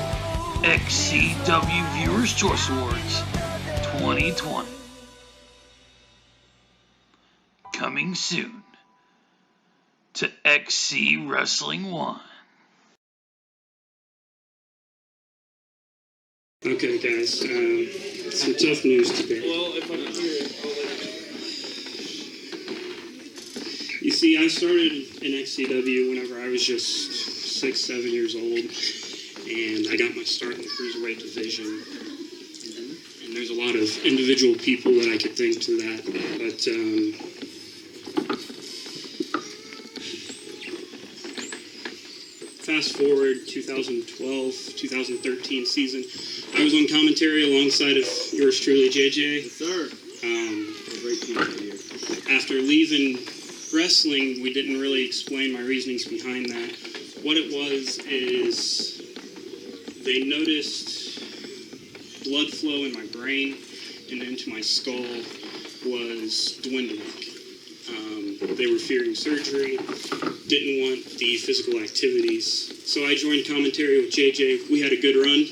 XCW Viewers' Choice Awards 2020. Coming soon to XC Wrestling 1. Okay, guys, some tough news today. Well, if I can hear it, I'll let you know. You see, I started in XCW whenever I was just 6, 7 years old, and I got my start in the Cruiserweight division. And there's a lot of individual people that I could think to that, but fast forward 2012, 2013 season, I was on commentary alongside of yours truly, JJ. Yes, sir. Great team for you. After leaving wrestling, we didn't really explain my reasonings behind that. What it was is they noticed blood flow in my brain and into my skull was dwindling. They were fearing surgery, didn't want the physical activities. So I joined commentary with JJ. We had a good run.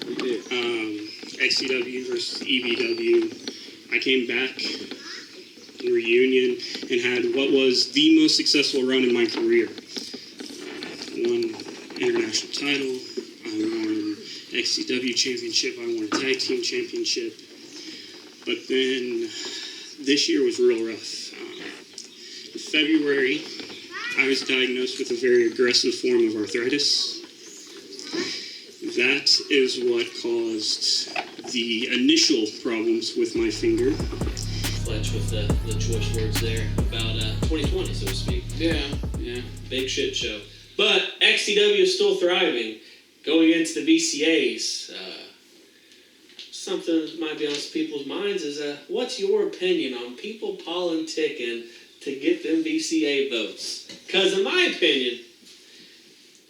We did. XCW versus EBW. I came back in reunion and had what was the most successful run in my career. Won international title. I won XCW championship. I won a tag team championship. But then this year was real rough. In February, I was diagnosed with a very aggressive form of arthritis. That is what caused the initial problems with my finger. Fletch with the choice words there about 2020, so to speak. Yeah. Big shit show. But XCW is still thriving. going into the VCAs, something that might be on some people's minds is, what's your opinion on people politicking to get them VCA votes? Because in my opinion,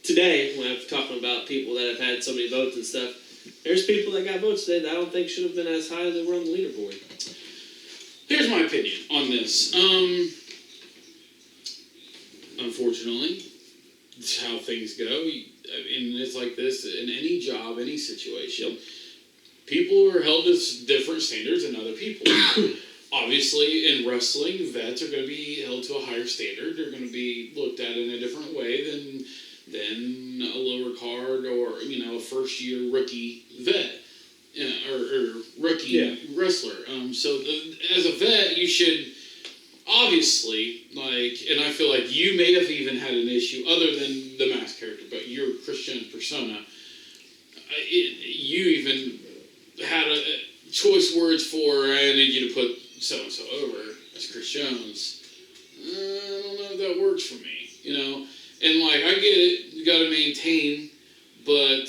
today, when I'm talking about people that have had so many votes and stuff, there's people that got votes today that I don't think should have been as high as they were on the leaderboard. Here's my opinion on this. Unfortunately, it's how things go. And it's like this in any job, any situation. People are held to different standards than other people. Obviously, in wrestling, vets are going to be held to a higher standard. They're going to be looked at in a different way than a lower card or, a first-year rookie vet or rookie wrestler. So as a vet, you should obviously, and I feel like you may have even had an issue other than the mask character, but your Christian persona, you even had a choice words for, I need you to put so-and-so over as Chris Jones. I don't know if that works for me, And I get it, you got to maintain, but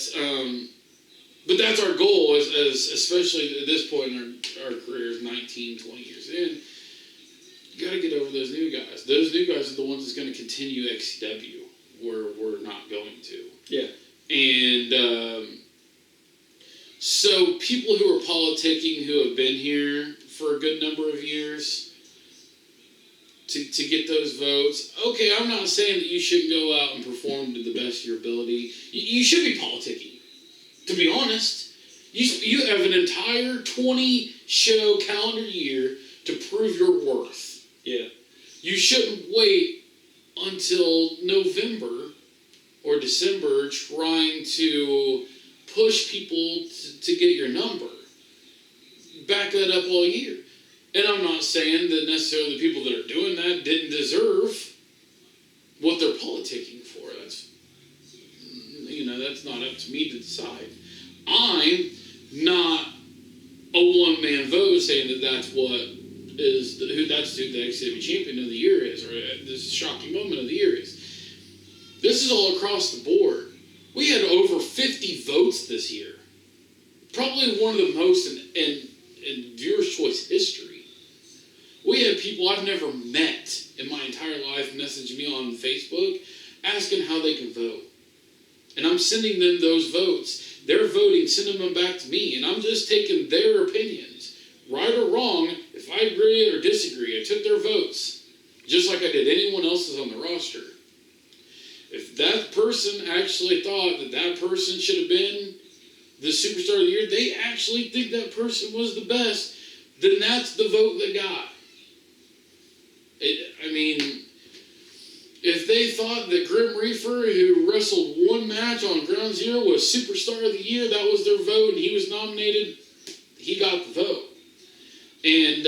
that's our goal, as especially at this point in our careers, 19, 20 years in. You got to get over those new guys. Those new guys are the ones that's going to continue XCW, where we're not going to. Yeah. And so people who are politicking, who have been here for a good number of years, to get those votes. Okay, I'm not saying that you shouldn't go out and perform to the best of your ability. You should be politicking, to be honest. You have an entire 20-show calendar year to prove your worth. Yeah. You shouldn't wait until November or December trying to push people to get your number. Back that up all year. And I'm not saying that necessarily the people that are doing that didn't deserve what they're politicking for. That's not up to me to decide. I'm not a one-man vote saying that that's who the XCW champion of the year is, or this shocking moment of the year is. This is all across the board. We had over 50 votes this year. Probably one of the most in viewer's choice history. We had people I've never met in my entire life message me on Facebook asking how they can vote. And I'm sending them those votes. They're voting, sending them back to me, and I'm just taking their opinions. Right or wrong, if I agree or disagree, I took their votes, just like I did anyone else's on the roster. If that person actually thought that person should have been the superstar of the year, they actually think that person was the best, then that's the vote they got. If they thought that Grim Reaper, who wrestled one match on Ground Zero, was superstar of the year, that was their vote, and he was nominated, he got the vote. And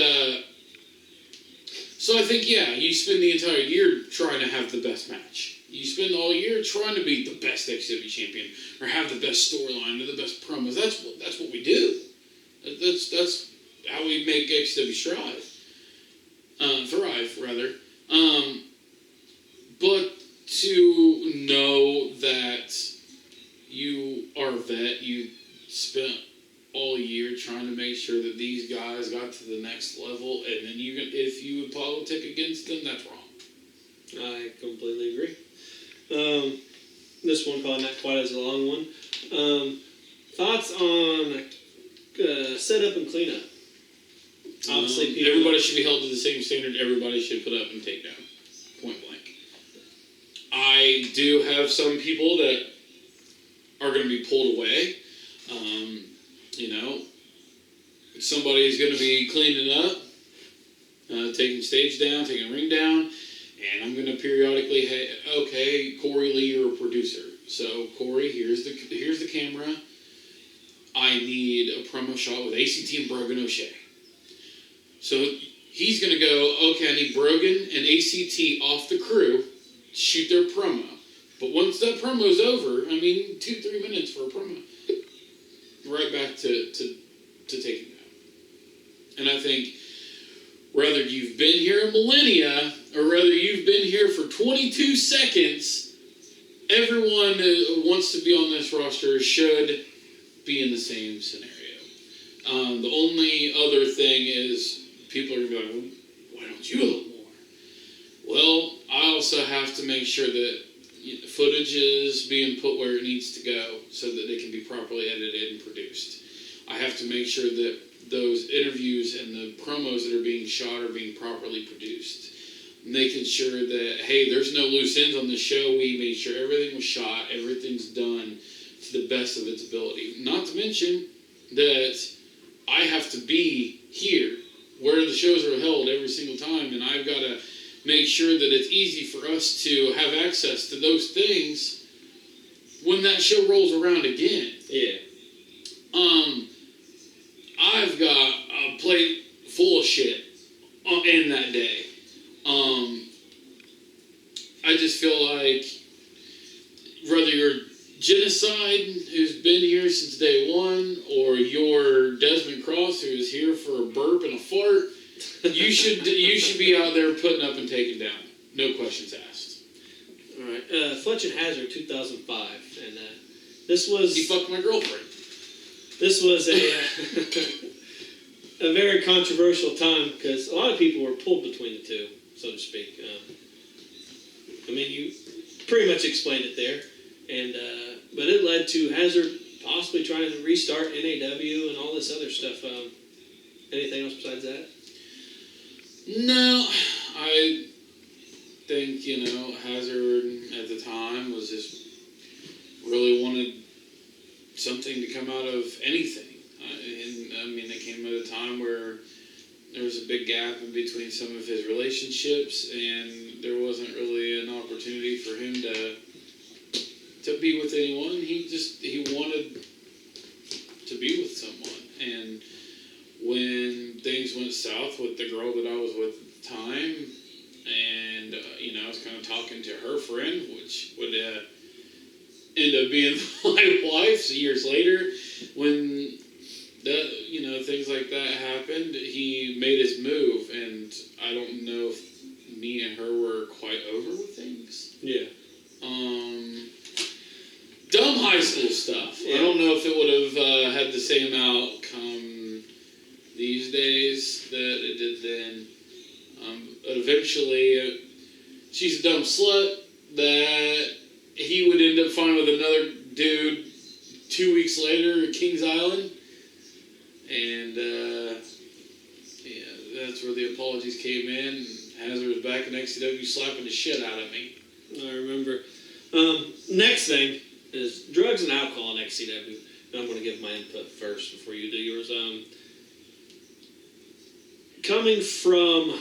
so I think, you spend the entire year trying to have the best match. You spend all year trying to be the best XCW champion, or have the best storyline, or the best promos. That's what we do. That's how we make XCW thrive, rather. But to know that you are a vet, you spent all year trying to make sure that these guys got to the next level, and then if you would politic against them, that's wrong. I completely agree. This one probably not quite as a long one. Thoughts on setup and cleanup? Obviously, everybody should be held to the same standard. Everybody should put up and take down. Point blank. I do have some people that are going to be pulled away. Somebody's going to be cleaning up, taking stage down, taking ring down, and I'm going to periodically, okay, Corey Lee, you're a producer. So Corey, here's the camera. I need a promo shot with ACT and Brogan O'Shea. So he's going to go, okay, I need Brogan and ACT off the crew, shoot their promo. But once that promo's over, 2-3 minutes for a promo, right back to taking down. And I think whether you've been here a millennia or whether you've been here for 22 seconds, everyone who wants to be on this roster should be in the same scenario. The only other thing is people are going to be like, well, why don't you look more? Well, I also have to make sure that footage is being put where it needs to go so that it can be properly edited and produced. I have to make sure that those interviews and the promos that are being shot are being properly produced. Making sure that, hey, there's no loose ends on the show. We made sure everything was shot, everything's done to the best of its ability. Not to mention that I have to be here where the shows are held every single time, and I've got to make sure that it's easy for us to have access to those things when that show rolls around again. Yeah. I've got a plate full of shit in that day. I just feel like whether you're Genocide, who's been here since day one, or you're Desmond Cross, who's here for a burp and a fart, you should be out there putting up and taking down. No questions asked. All right. Fletch and Hazard, 2005, and this was. He fucked my girlfriend. This was a very controversial time because a lot of people were pulled between the two, so to speak. I mean, you pretty much explained it there, and but it led to Hazard possibly trying to restart NAW and all this other stuff. Anything else besides that? No, I think Hazard at the time was just really wanted something to come out of anything. And I mean, it came at a time where there was a big gap in between some of his relationships, and there wasn't really an opportunity for him to be with anyone. He wanted to be with someone. And when things went south with the girl that I was with at the time, and I was kind of talking to her friend, which would end up being my wife years later, when things like that happened, he made his move, and I don't know if me and her were quite over with things. Yeah. Dumb high school stuff. Yeah. I don't know if it would have had the same outcome these days that it did then. But eventually, she's a dumb slut that he would end up finding with another dude 2 weeks later at Kings Island. And, that's where the apologies came in. Hazard was back in XCW slapping the shit out of me. I remember. Next thing is drugs and alcohol in XCW. And I'm going to give my input first before you do yours. Coming from,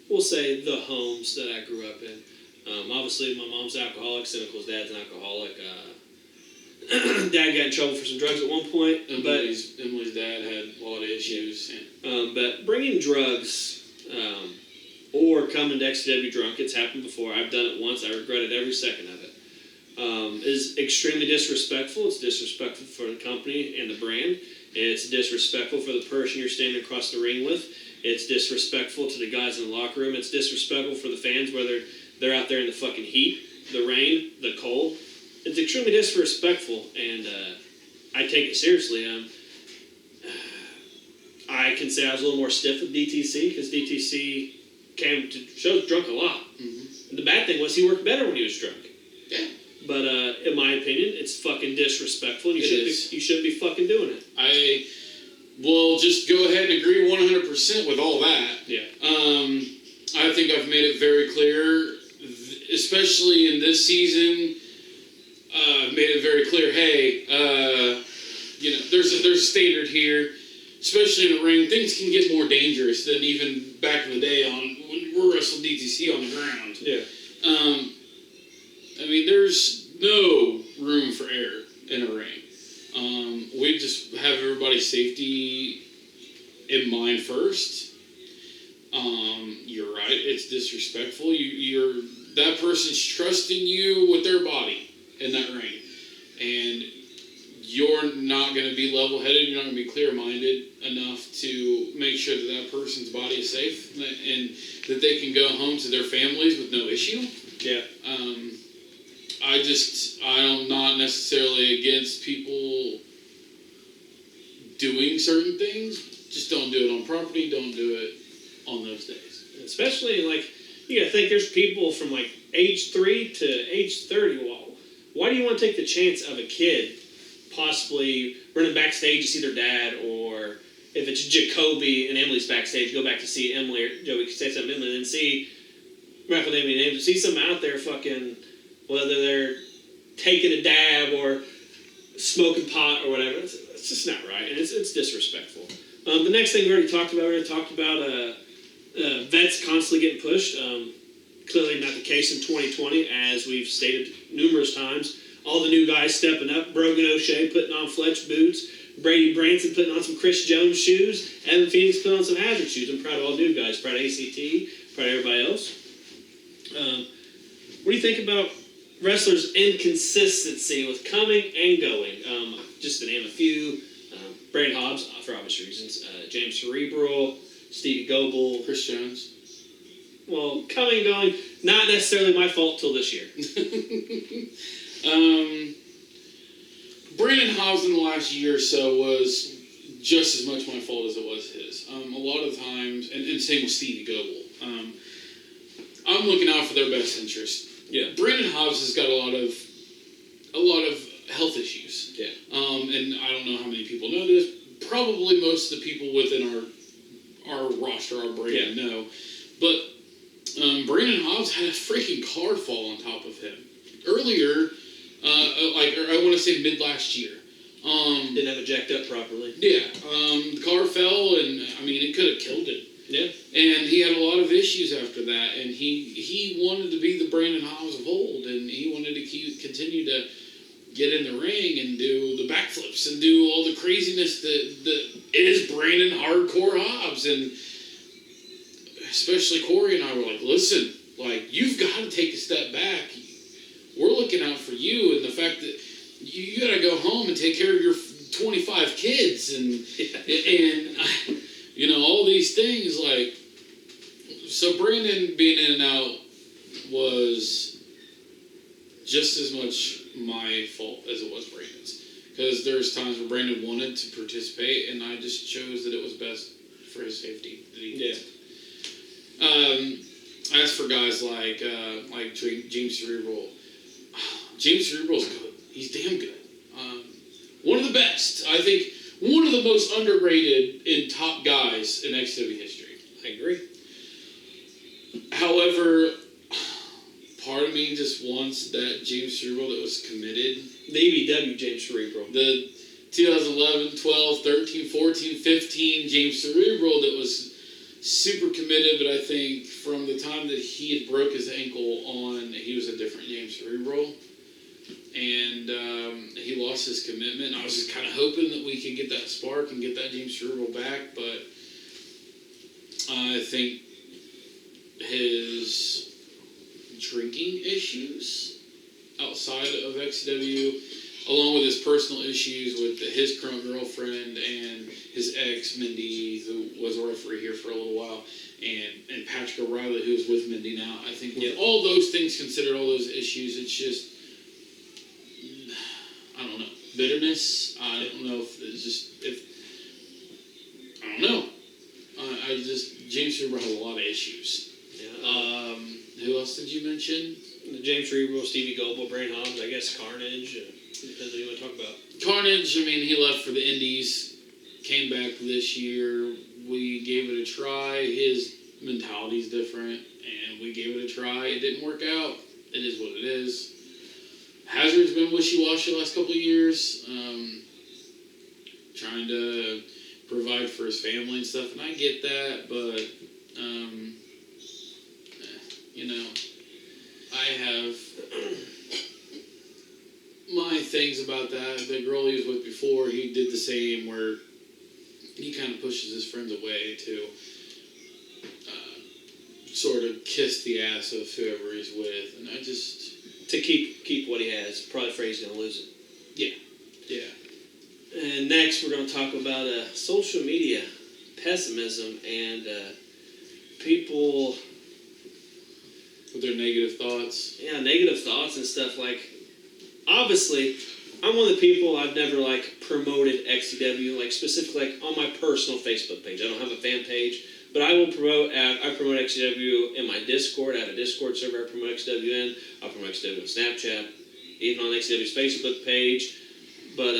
we'll say, the homes that I grew up in. Obviously, my mom's alcoholic, Cynical's dad's an alcoholic. Dad got in trouble for some drugs at one point. Emily's dad had a lot of issues. Yeah. But bringing drugs or coming to XCW drunk, it's happened before. I've done it once. I regretted every second of it. Is extremely disrespectful. It's disrespectful for the company and the brand. It's disrespectful for the person you're standing across the ring with. It's disrespectful to the guys in the locker room. It's disrespectful for the fans, whether they're out there in the fucking heat, the rain, the cold. It's extremely disrespectful, and I take it seriously. I can say I was a little more stiff with DTC because DTC came to shows drunk a lot. Mm-hmm. The bad thing was he worked better when he was drunk. Yeah. But in my opinion, it's fucking disrespectful. You shouldn't be fucking doing it. I will just go ahead and agree 100% with all that. Yeah. I think I've made it very clear, especially in this season. Made it very clear. Hey, there's a standard here, especially in the ring. Things can get more dangerous than even back in the day when we're wrestling DTC on the ground. Yeah. I mean, there's no room for error in a ring. We just have everybody's safety in mind first. You're right. It's disrespectful. That person's trusting you with their body in that ring, and you're not going to be level-headed, you're not going to be clear-minded enough to make sure that person's body is safe and that they can go home to their families with no issue. Yeah. I'm not necessarily against people doing certain things. Just don't do it on property. Don't do it on those days. Especially, like, you gotta think there's people from, like, age 3 to age 30. Well, why do you want to take the chance of a kid possibly running backstage to see their dad, or if it's Jacoby and Emily's backstage, go back to see Emily, or Joey say something to Emily, and then see, I'm not gonna name any names, see someone out there fucking, whether they're taking a dab or smoking pot or whatever. It's just not right, and it's disrespectful. The next thing we already talked about, vets constantly getting pushed. Clearly not the case in 2020, as we've stated numerous times. All the new guys stepping up. Brogan O'Shea putting on Fletch boots. Brady Branson putting on some Chris Jones shoes. Evan Phoenix putting on some Hazard shoes. I'm proud of all the new guys. Proud of ACT. Proud of everybody else. What do you think about wrestlers' inconsistency with coming and going? Just to name a few. Brandon Hobbs, for obvious reasons. James Cerebral. Stevie Goebel. Chris Jones. Well, coming and going, not necessarily my fault till this year. Brandon Hobbs in the last year or so was just as much my fault as it was his. A lot of times, and same with Stevie Goebel. I'm looking out for their best interest. Yeah. Brandon Hobbs has got a lot of health issues. Yeah. And I don't know how many people know this. Probably most of the people within our roster, our brand, know. But Brandon Hobbs had a freaking car fall on top of him earlier. I want to say mid last year. Didn't have it jacked up properly. Yeah. The car fell, and I mean, it could have killed him. Yeah. And he had a lot of issues after that, and he wanted to be the Brandon Hobbs of old, and he wanted to continue to get in the ring and do the backflips and do all the craziness that is Brandon Hardcore Hobbs. And especially Corey and I were like, listen, like, you've got to take a step back. We're looking out for you, and the fact that you got to go home and take care of your 25 kids and you know, all these things. Like, so Brandon being in and out was just as much my fault as it was Brandon's, because there's times where Brandon wanted to participate, and I just chose that it was best for his safety that he did. As for guys like James Cerebral, James Cerebral's good. He's damn good. One of the best. I think one of the most underrated and top guys in XW history. I agree. However, part of me just wants that James Cerebral that was committed. The EBW James Cerebral. The 2011, 12, 13, 14, 15 James Cerebral that was super committed, but I think from the time that he had broke his ankle on, he was a different James Cerebral. And he lost his commitment. I was just kind of hoping that we could get that spark and get that James Cerebral back, but I think his drinking issues outside of XW, along with his personal issues with his current girlfriend and his ex, Mindy, who was a referee here for a little while, and Patrick O'Reilly, who's with Mindy now. I think with all those things considered, all those issues, it's just, I don't know, bitterness. I don't know if it's just, I don't know. James Cerebral has a lot of issues. Yeah. Who else did you mention? James Cerebral, Stevie Goebel, Brandon Hobbs, I guess Carnage. Depends what you want to talk about. Carnage, I mean, he left for the Indies, came back this year. We gave it a try. His mentality's different, and we gave it a try. It didn't work out. It is what it is. Hazard's been wishy-washy the last couple of years, trying to provide for his family and stuff, and I get that, but, you know, I have my things about that. The girl he was with before, he did the same, where he kind of pushes his friends away to sort of kiss the ass of whoever he's with, and I just... To keep what he has. Probably afraid he's going to lose it. Yeah. And next we're going to talk about social media pessimism and people with their negative thoughts. Yeah, negative thoughts and stuff. Like, obviously, I'm one of the people, I've never like promoted XCW, like specifically like on my personal Facebook page. I don't have a fan page, but I will promote. I promote XCW in my Discord. I have a Discord server. I promote XCW in. I promote XCW on Snapchat, even on XCW's Facebook page. But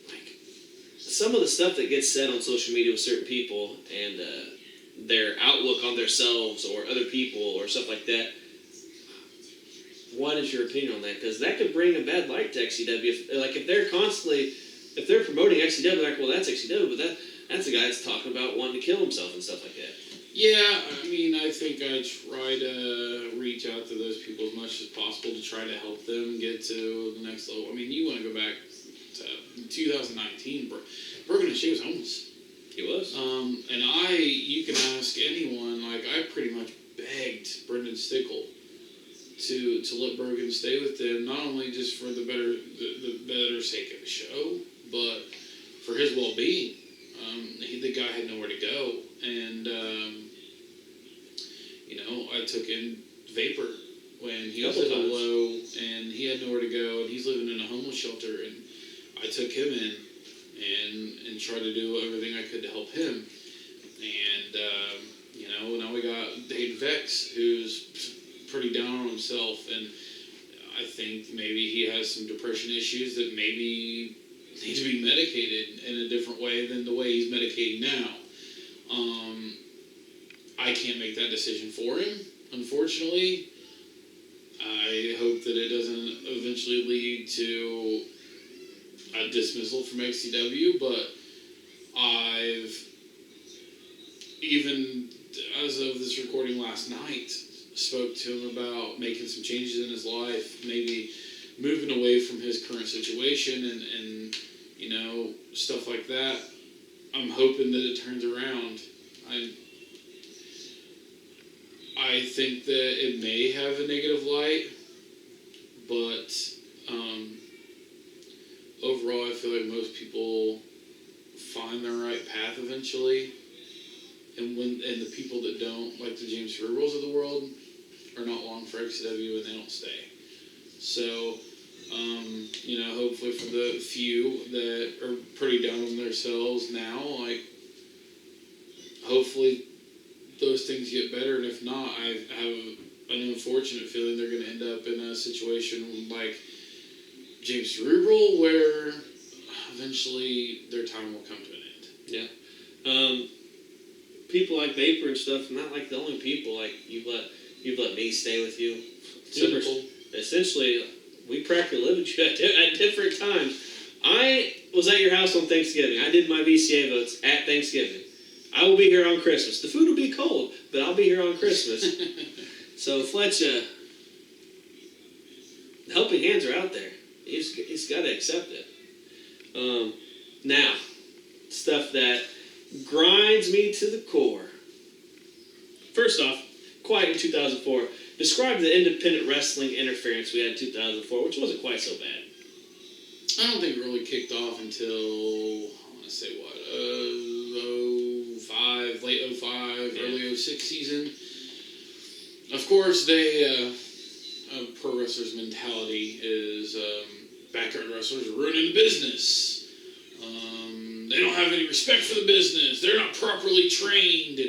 like some of the stuff that gets said on social media with certain people and their outlook on themselves or other people or stuff like that. What is your opinion on that? Because that could bring a bad light to XCW. If they're promoting XCW, like, well, that's XCW, but that's a guy that's talking about wanting to kill himself and stuff like that. Yeah, I mean, I think I try to reach out to those people as much as possible to try to help them get to the next level. I mean, you want to go back to 2019, Broken and Shea was homeless. He was. And you can ask anyone, like, I pretty much begged Brendan Stickle to let Brogan stay with them, not only just for the better sake of the show, but for his well-being. The guy had nowhere to go, and I took in Vapor when he was at a low, and he had nowhere to go, and he's living in a homeless shelter, and I took him in and tried to do everything I could to help him, and now we got Dave Vex, who's pretty down on himself, and I think maybe he has some depression issues that maybe need to be medicated in a different way than the way he's medicating now. I can't make that decision for him, unfortunately. I hope that it doesn't eventually lead to a dismissal from XCW, but I've, even as of this recording last night, spoke to him about making some changes in his life, maybe moving away from his current situation and stuff like that. I'm hoping that it turns around. I think that it may have a negative light, but overall I feel like most people find their right path eventually, and the people that don't, like the James Cerebrals of the world, are not long for XCW and they don't stay. So, hopefully for the few that are pretty down on themselves now, like, hopefully those things get better, and if not, I have an unfortunate feeling they're going to end up in a situation like James Cerebral, where eventually their time will come to an end. Yeah. People like Vapor and stuff, not like the only people, like you've let me stay with you. Essentially, we practically lived with you at different times. I was at your house on Thanksgiving. I did my VCA votes at Thanksgiving. I will be here on Christmas. The food will be cold, but I'll be here on Christmas. So Fletch, helping hands are out there. He's got to accept it. Now, stuff that grinds me to the core. First off, quiet in 2004. Describe the independent wrestling interference we had in 2004, which wasn't quite so bad. I don't think it really kicked off until, I want to say, late 05, early 06 season. Of course, pro wrestlers' mentality is backyard wrestlers are ruining the business. They don't have any respect for the business. They're not properly trained.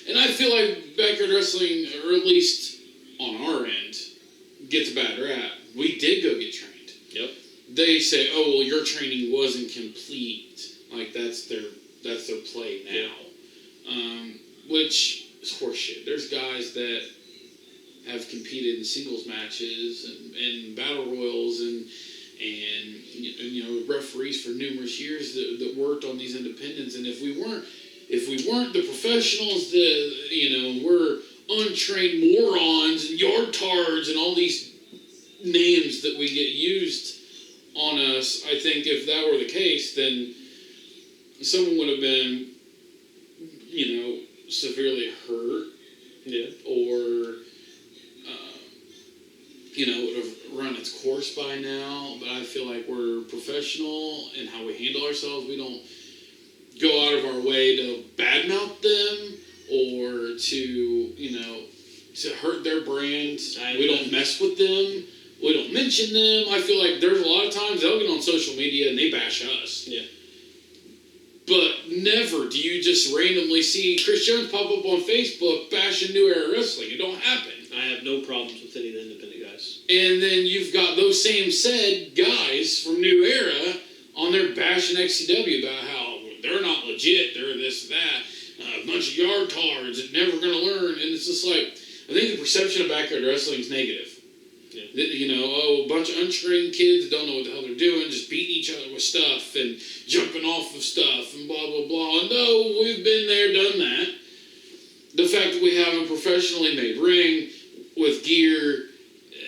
And I feel like backyard wrestling, or at least on our end, gets a bad rap. We did go get trained. Yep. They say, oh, well, your training wasn't complete. Like, that's their play now. Which is horseshit. There's guys that have competed in singles matches and battle royals and referees for numerous years that worked on these independents. And if we weren't the professionals that we're untrained morons and yard tards and all these names that we get used on us, I think if that were the case, then someone would have been severely hurt, or it would have run its course by now. But I feel like we're professional in how we handle ourselves. We don't go out of our way to badmouth them or to to hurt their brand. We don't mess with them. We don't mention them. I feel like there's a lot of times they'll get on social media and they bash us. Yeah. But never do you just randomly see Chris Jones pop up on Facebook bashing New Era Wrestling. It don't happen. I have no problems with any of the independent guys. And then you've got those same said guys from New Era on there bashing XCW about how they're not legit, they're this, that, a bunch of yard tards that never going to learn. And it's just like, I think the perception of backyard wrestling is negative. Yeah. You know, a bunch of untrained kids that don't know what the hell they're doing, just beating each other with stuff and jumping off of stuff and blah, blah, blah. And no, we've been there, done that. The fact that we have a professionally made ring with gear,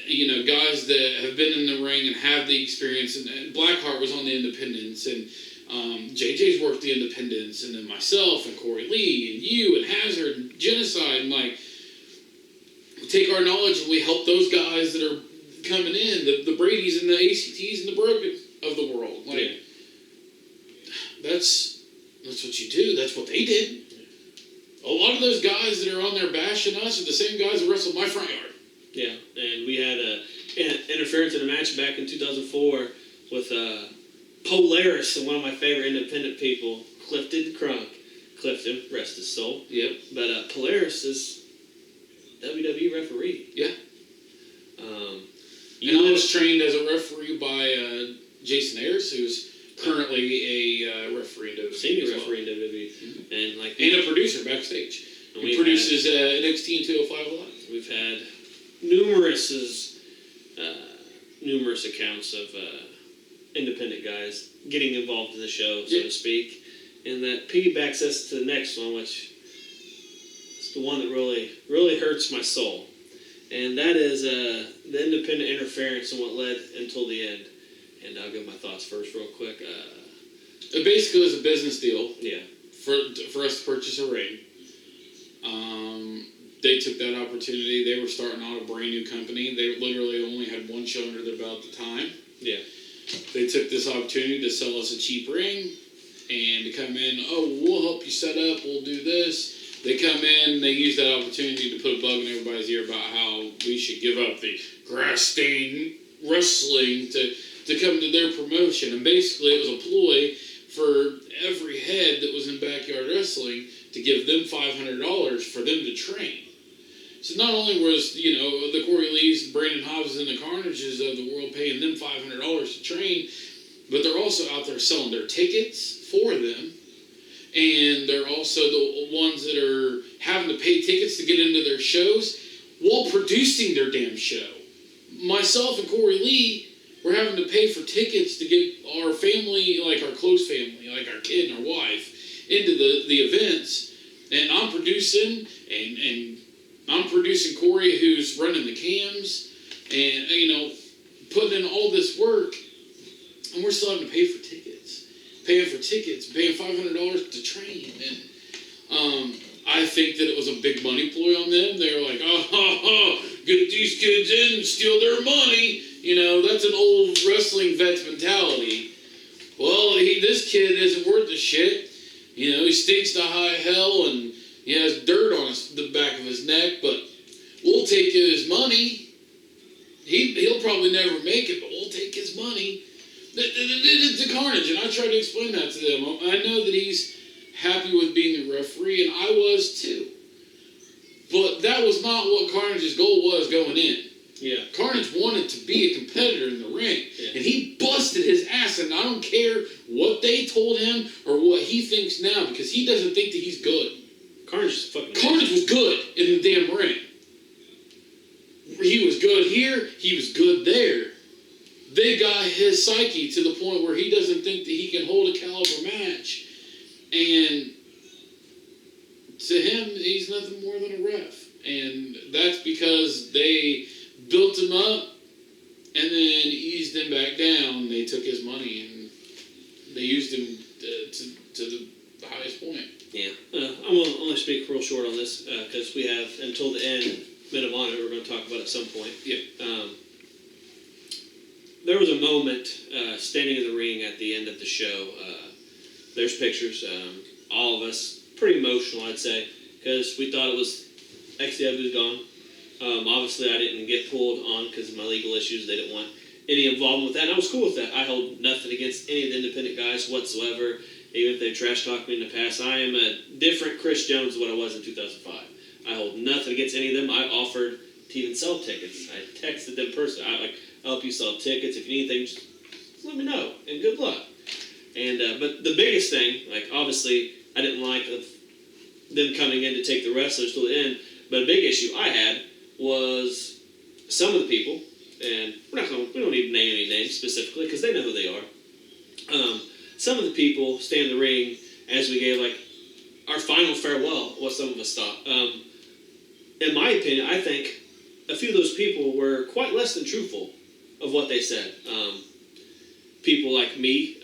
you know, guys that have been in the ring and have the experience, and Blackheart was on the independents, and JJ's worked the independents, and then myself and Corey Lee and you and Hazard and Genocide, and like, we take our knowledge and we help those guys that are coming in, the Bradys and the ACTs and the Broken of the world. Like, that's what you do. That's what they did. A lot of those guys that are on there bashing us are the same guys that wrestled my front yard. Yeah, and we had interference in a match back in 2004 with Polaris, and one of my favorite independent people, Clifton Crunk. Clifton, rest his soul. Yep. But Polaris is WWE referee. Yeah. I was trained as a referee by Jason Ayers, who's currently a referee in WWE. Senior referee in WWE. Mm-hmm. And a producer backstage. He produces NXT and 205 Live. We've had numerous accounts of independent guys getting involved in the show, so to speak. And that piggybacks us to the next one, which is the one that really hurts my soul. And that is the independent interference and what led until the end. And I'll give my thoughts first real quick. It basically was a business deal. Yeah. For us to purchase a ring. They took that opportunity. They were starting out a brand new company. They literally only had one show under their belt at the time. Yeah. They took this opportunity to sell us a cheap ring and to come in, we'll help you set up, we'll do this. They come in, they use that opportunity to put a bug in everybody's ear about how we should give up the grass-stained wrestling to come to their promotion. And basically it was a ploy for every head that was in backyard wrestling to give them $500 for them to train. So not only was, the Corey Lees, Brandon Hobbs, and the Carnages of the world paying them $500 to train, but they're also out there selling their tickets for them, and they're also the ones that are having to pay tickets to get into their shows while producing their damn show. Myself and Corey Lee were having to pay for tickets to get our family, like our close family, like our kid and our wife, into the events, and I'm producing, and I'm producing Corey, who's running the cams, and, putting in all this work, and we're still having to pay for tickets. Paying $500 to train. And I think that it was a big money ploy on them. They were like, get these kids in, steal their money. That's an old wrestling vet's mentality. Well, this kid isn't worth the shit. He stinks to high hell, and he has dirt on the back of his neck, but we'll take his money. He'll probably never make it, but we'll take his money. It's the Carnage, and I tried to explain that to them. I know that he's happy with being a referee, and I was too. But that was not what Carnage's goal was going in. Yeah. Carnage wanted to be a competitor in the ring, and he busted his ass, and I don't care what they told him or what he thinks now, because he doesn't think that he's good. Carnage was good in the damn ring. He was good here, he was good there. They got his psyche to the point where he doesn't think that he can hold a caliber match. And to him, he's nothing more than a ref. And that's because they built him up and then eased him back down. They took his money and they used him to the highest point. Yeah. I'm going to only speak real short on this because we have until the end, Mid of Honor, we're going to talk about at some point. Yeah. There was a moment standing in the ring at the end of the show. There's pictures. All of us pretty emotional, I'd say, because we thought it was XCW was gone. Obviously, I didn't get pulled on because of my legal issues. They didn't want any involvement with that, and I was cool with that. I hold nothing against any of the independent guys whatsoever, even if they trash talked me in the past. I am a different Chris Jones than what I was in 2005. I hold nothing against any of them. I offered to even sell tickets. I texted them personally. I'll help you sell tickets. If you need anything, just let me know, and good luck. And but the biggest thing, obviously, I didn't like of them coming in to take the wrestlers to the end. But a big issue I had was some of the people, and we don't need to name any names specifically because they know who they are. Some of the people stay in the ring as we gave our final farewell. What some of us thought. In my opinion, I think a few of those people were quite less than truthful of what they said. People like me,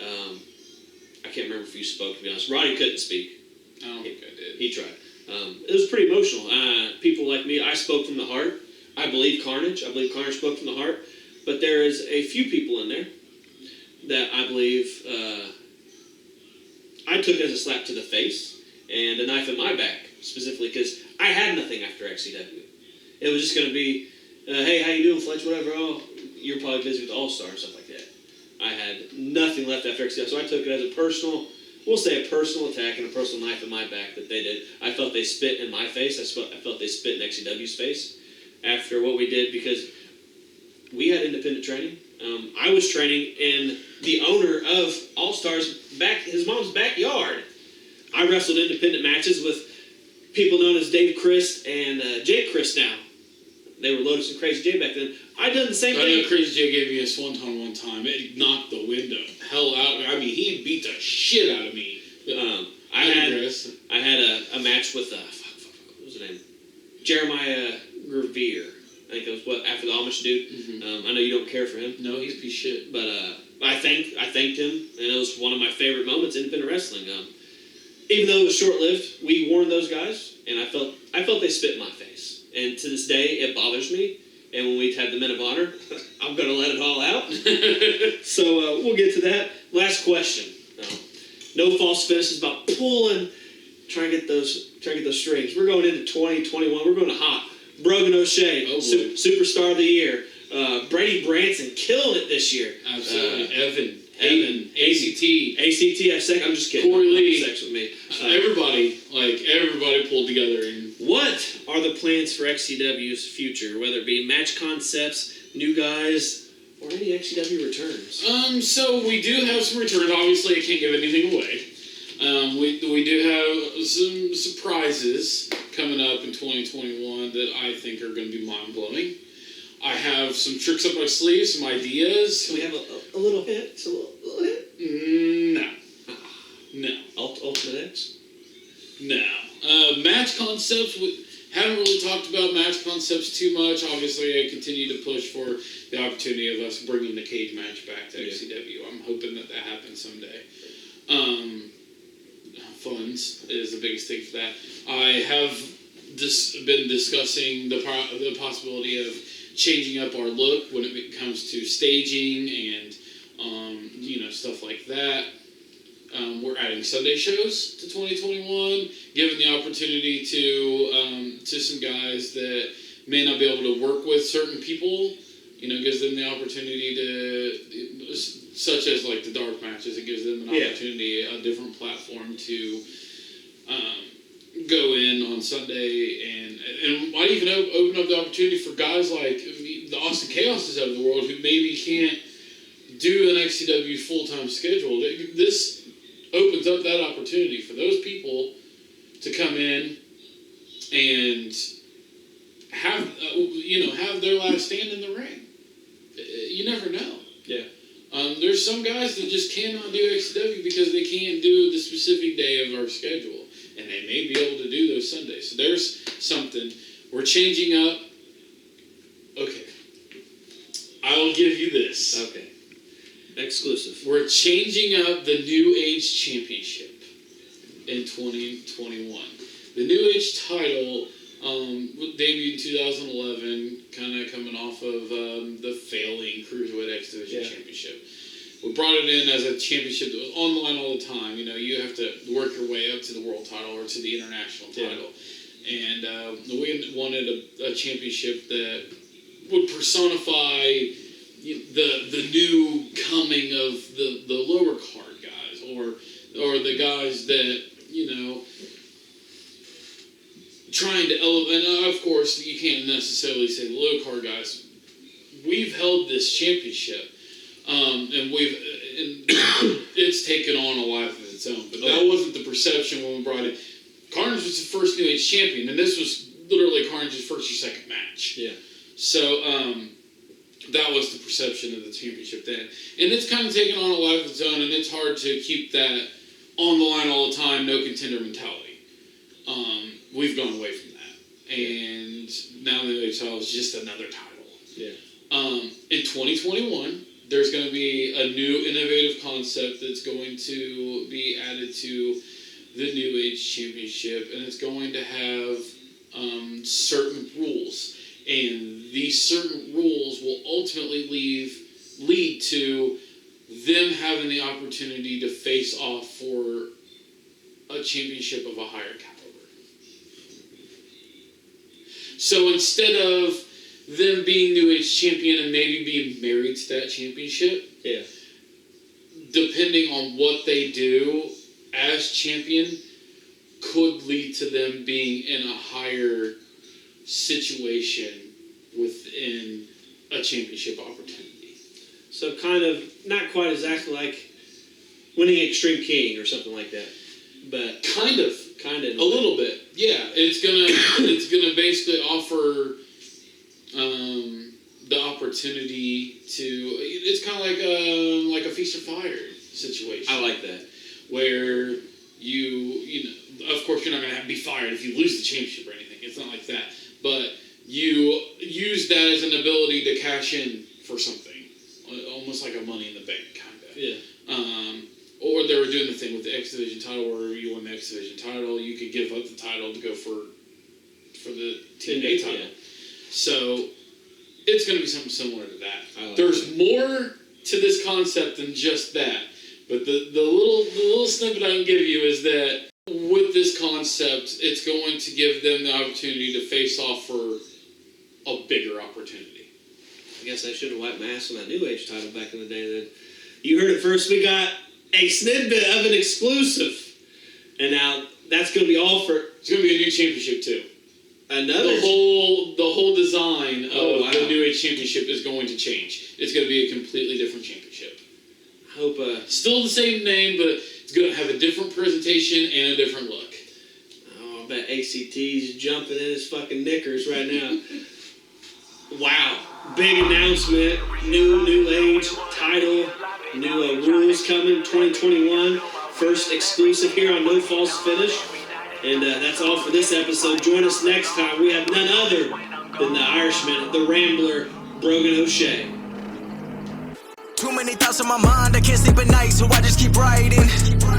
I can't remember if you spoke, to be honest. Roddy couldn't speak. I don't think I did. He tried. It was pretty emotional. People like me, I spoke from the heart. I believe Carnage. I believe Carnage spoke from the heart. But there is a few people in there that I believe I took as a slap to the face and a knife in my back, specifically because I had nothing after XCW. It was just going to be, hey, how you doing, Fletch, whatever. Oh, you're probably busy with All-Star and stuff like that. I had nothing left after XCW, so I took it as a personal, we'll say a personal attack and a personal knife in my back that they did. I felt they spit in my face. I felt they spit in XCW's face after what we did because we had independent training. I was training in the owner of All-Star's his mom's backyard. I wrestled independent matches with people known as Dave Christ and Jake Christ now. They were Lotus and Crazy J back then. I done the same thing. I know Crazy J gave me a swanton one time. It knocked the window hell out. I mean, he beat the shit out of me. I had a match with what was his name? Jeremiah Revere. I think it was after the Amish dude. Mm-hmm. I know you don't care for him. No, he's a piece of shit. But I thanked him, and it was one of my favorite moments in independent wrestling. Even though it was short-lived, we warned those guys, and I felt they spit in my face. And to this day, it bothers me. And when we had the Men of Honor, I'm going to let it all out. So we'll get to that. Last question. No false finishes, about pulling, trying to get those strings. We're going into 2021. We're going to hot. Brogan O'Shea, Superstar of the Year. Brady Branson killing it this year. Absolutely. Evan, ACT, second. I'm just kidding. Corey Lee, sex with me. Everybody pulled together. And what are the plans for XCW's future? Whether it be match concepts, new guys, or any XCW returns? So we do have some returns. Obviously, I can't give anything away. We do have some surprises coming up in 2021 that I think are going to be mind-blowing. I have some tricks up my sleeve, some ideas. Can we have a little hint? A little hint? No. Ultimate X? No. Match concepts, we haven't really talked about match concepts too much. Obviously, I continue to push for the opportunity of us bringing the cage match back to XCW. I'm hoping that happens someday. Funds is the biggest thing for that. I have been discussing the possibility of changing up our look when it comes to staging and stuff like that. We're adding Sunday shows to 2021, giving the opportunity to some guys that may not be able to work with certain people. Gives them the opportunity to, such as like the dark matches, it gives them an opportunity, a different platform to go in on Sunday and might even open up the opportunity for guys like the Austin Chaoses of the world who maybe can't do an XCW full-time schedule. This opens up that opportunity for those people to come in and have their last stand in the ring. You never know. Yeah. There's some guys that just cannot do XCW because they can't do the specific day of our schedule, and they may be able to do those Sundays. So there's something. We're changing up. Okay. I'll give you this. Okay. Exclusive. We're changing up the New Age Championship in 2021. The New Age title debuted in 2011, kind of coming off of the failing Cruiserweight X Division Championship. We brought it in as a championship that was on the line all the time. You have to work your way up to the world title or to the international title. And we wanted a championship that would personify the new coming of the lower card guys, or the guys that, trying to elevate. And of course, you can't necessarily say the low card guys. We've held this championship, and it's taken on a life of its own. But that wasn't the perception when we brought it. Carnage was the first New Age champion, and this was literally Carnage's first or second match. Yeah. So that was the perception of the championship then, and it's kind of taken on a life of its own, and it's hard to keep that on the line all the time, no contender mentality. We've gone away from that, and now the New Age title is just another title. Yeah. In 2021, there's going to be a new innovative concept that's going to be added to the New Age Championship, and it's going to have certain rules, and these certain rules will ultimately lead to them having the opportunity to face off for a championship of a higher caliber. So instead of them being New Age champion and maybe being married to that championship, depending on what they do as champion, could lead to them being in a higher situation within a championship opportunity. So kind of, not quite exactly like winning Extreme King or something like that, but kind of a little bit. Yeah, it's gonna basically offer the opportunity to. It's kind of like a feast or fire situation. I like that. Where of course you're not gonna be fired if you lose the championship or anything. It's not like that, but you use that as an ability to cash in for something, almost like a Money in the Bank kind of. Yeah. Or they were doing the thing with the X Division title, where you won the X Division title, you could give up the title to go for the TNA title. Yeah. So it's going to be something similar to that. There's more to this concept than just that, but the little snippet I can give you is that with this concept, it's going to give them the opportunity to face off for a bigger opportunity. I guess I should have wiped my ass on that New Age title back in the day. Then you heard it first. We got a snippet of an exclusive, and now that's going to be all for. It's going to be a new championship too. Another. The whole design of the New Age Championship is going to change. It's going to be a completely different championship. I hope. Still the same name, but it's going to have a different presentation and a different look. Oh, I bet ACT's jumping in his fucking knickers right now. Wow. Big announcement. New Age title. New rules coming. 2021. First exclusive here on No False Finish. And that's all for this episode. Join us next time. We have none other than the Irishman, the Rambler, Brogan O'Shea. Too many thoughts in my mind, I can't sleep at night, so I just keep writing.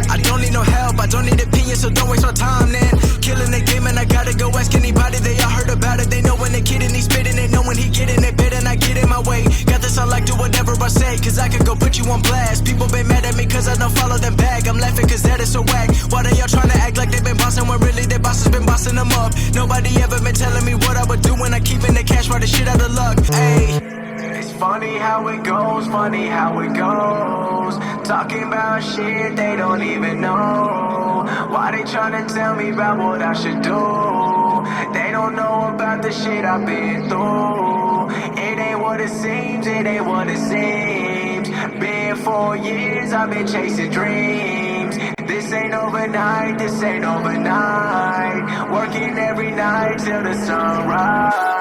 I don't need no help, I don't need opinions, so don't waste our time then. Killing the game and I gotta go ask anybody, they all heard about it. They know when the kid and he's spitting it, know when he getting it, better and I get in my way. Got this, I like do whatever I say, cause I could go put you on blast. People been mad at me cause I don't follow them back. I'm laughing cause that is so whack. Why they all trying to act like they been bossing when really their bosses been bossing them up? Nobody ever been telling me what I would do when I keep in the cash, right the shit out of luck. Ayy. It's funny how it goes, funny how it goes. Talking about shit they don't even know. Why they tryna tell me about what I should do? They don't know about the shit I've been through. It ain't what it seems, it ain't what it seems. Been 4 years, I've been chasing dreams. This ain't overnight, this ain't overnight. Working every night till the sunrise.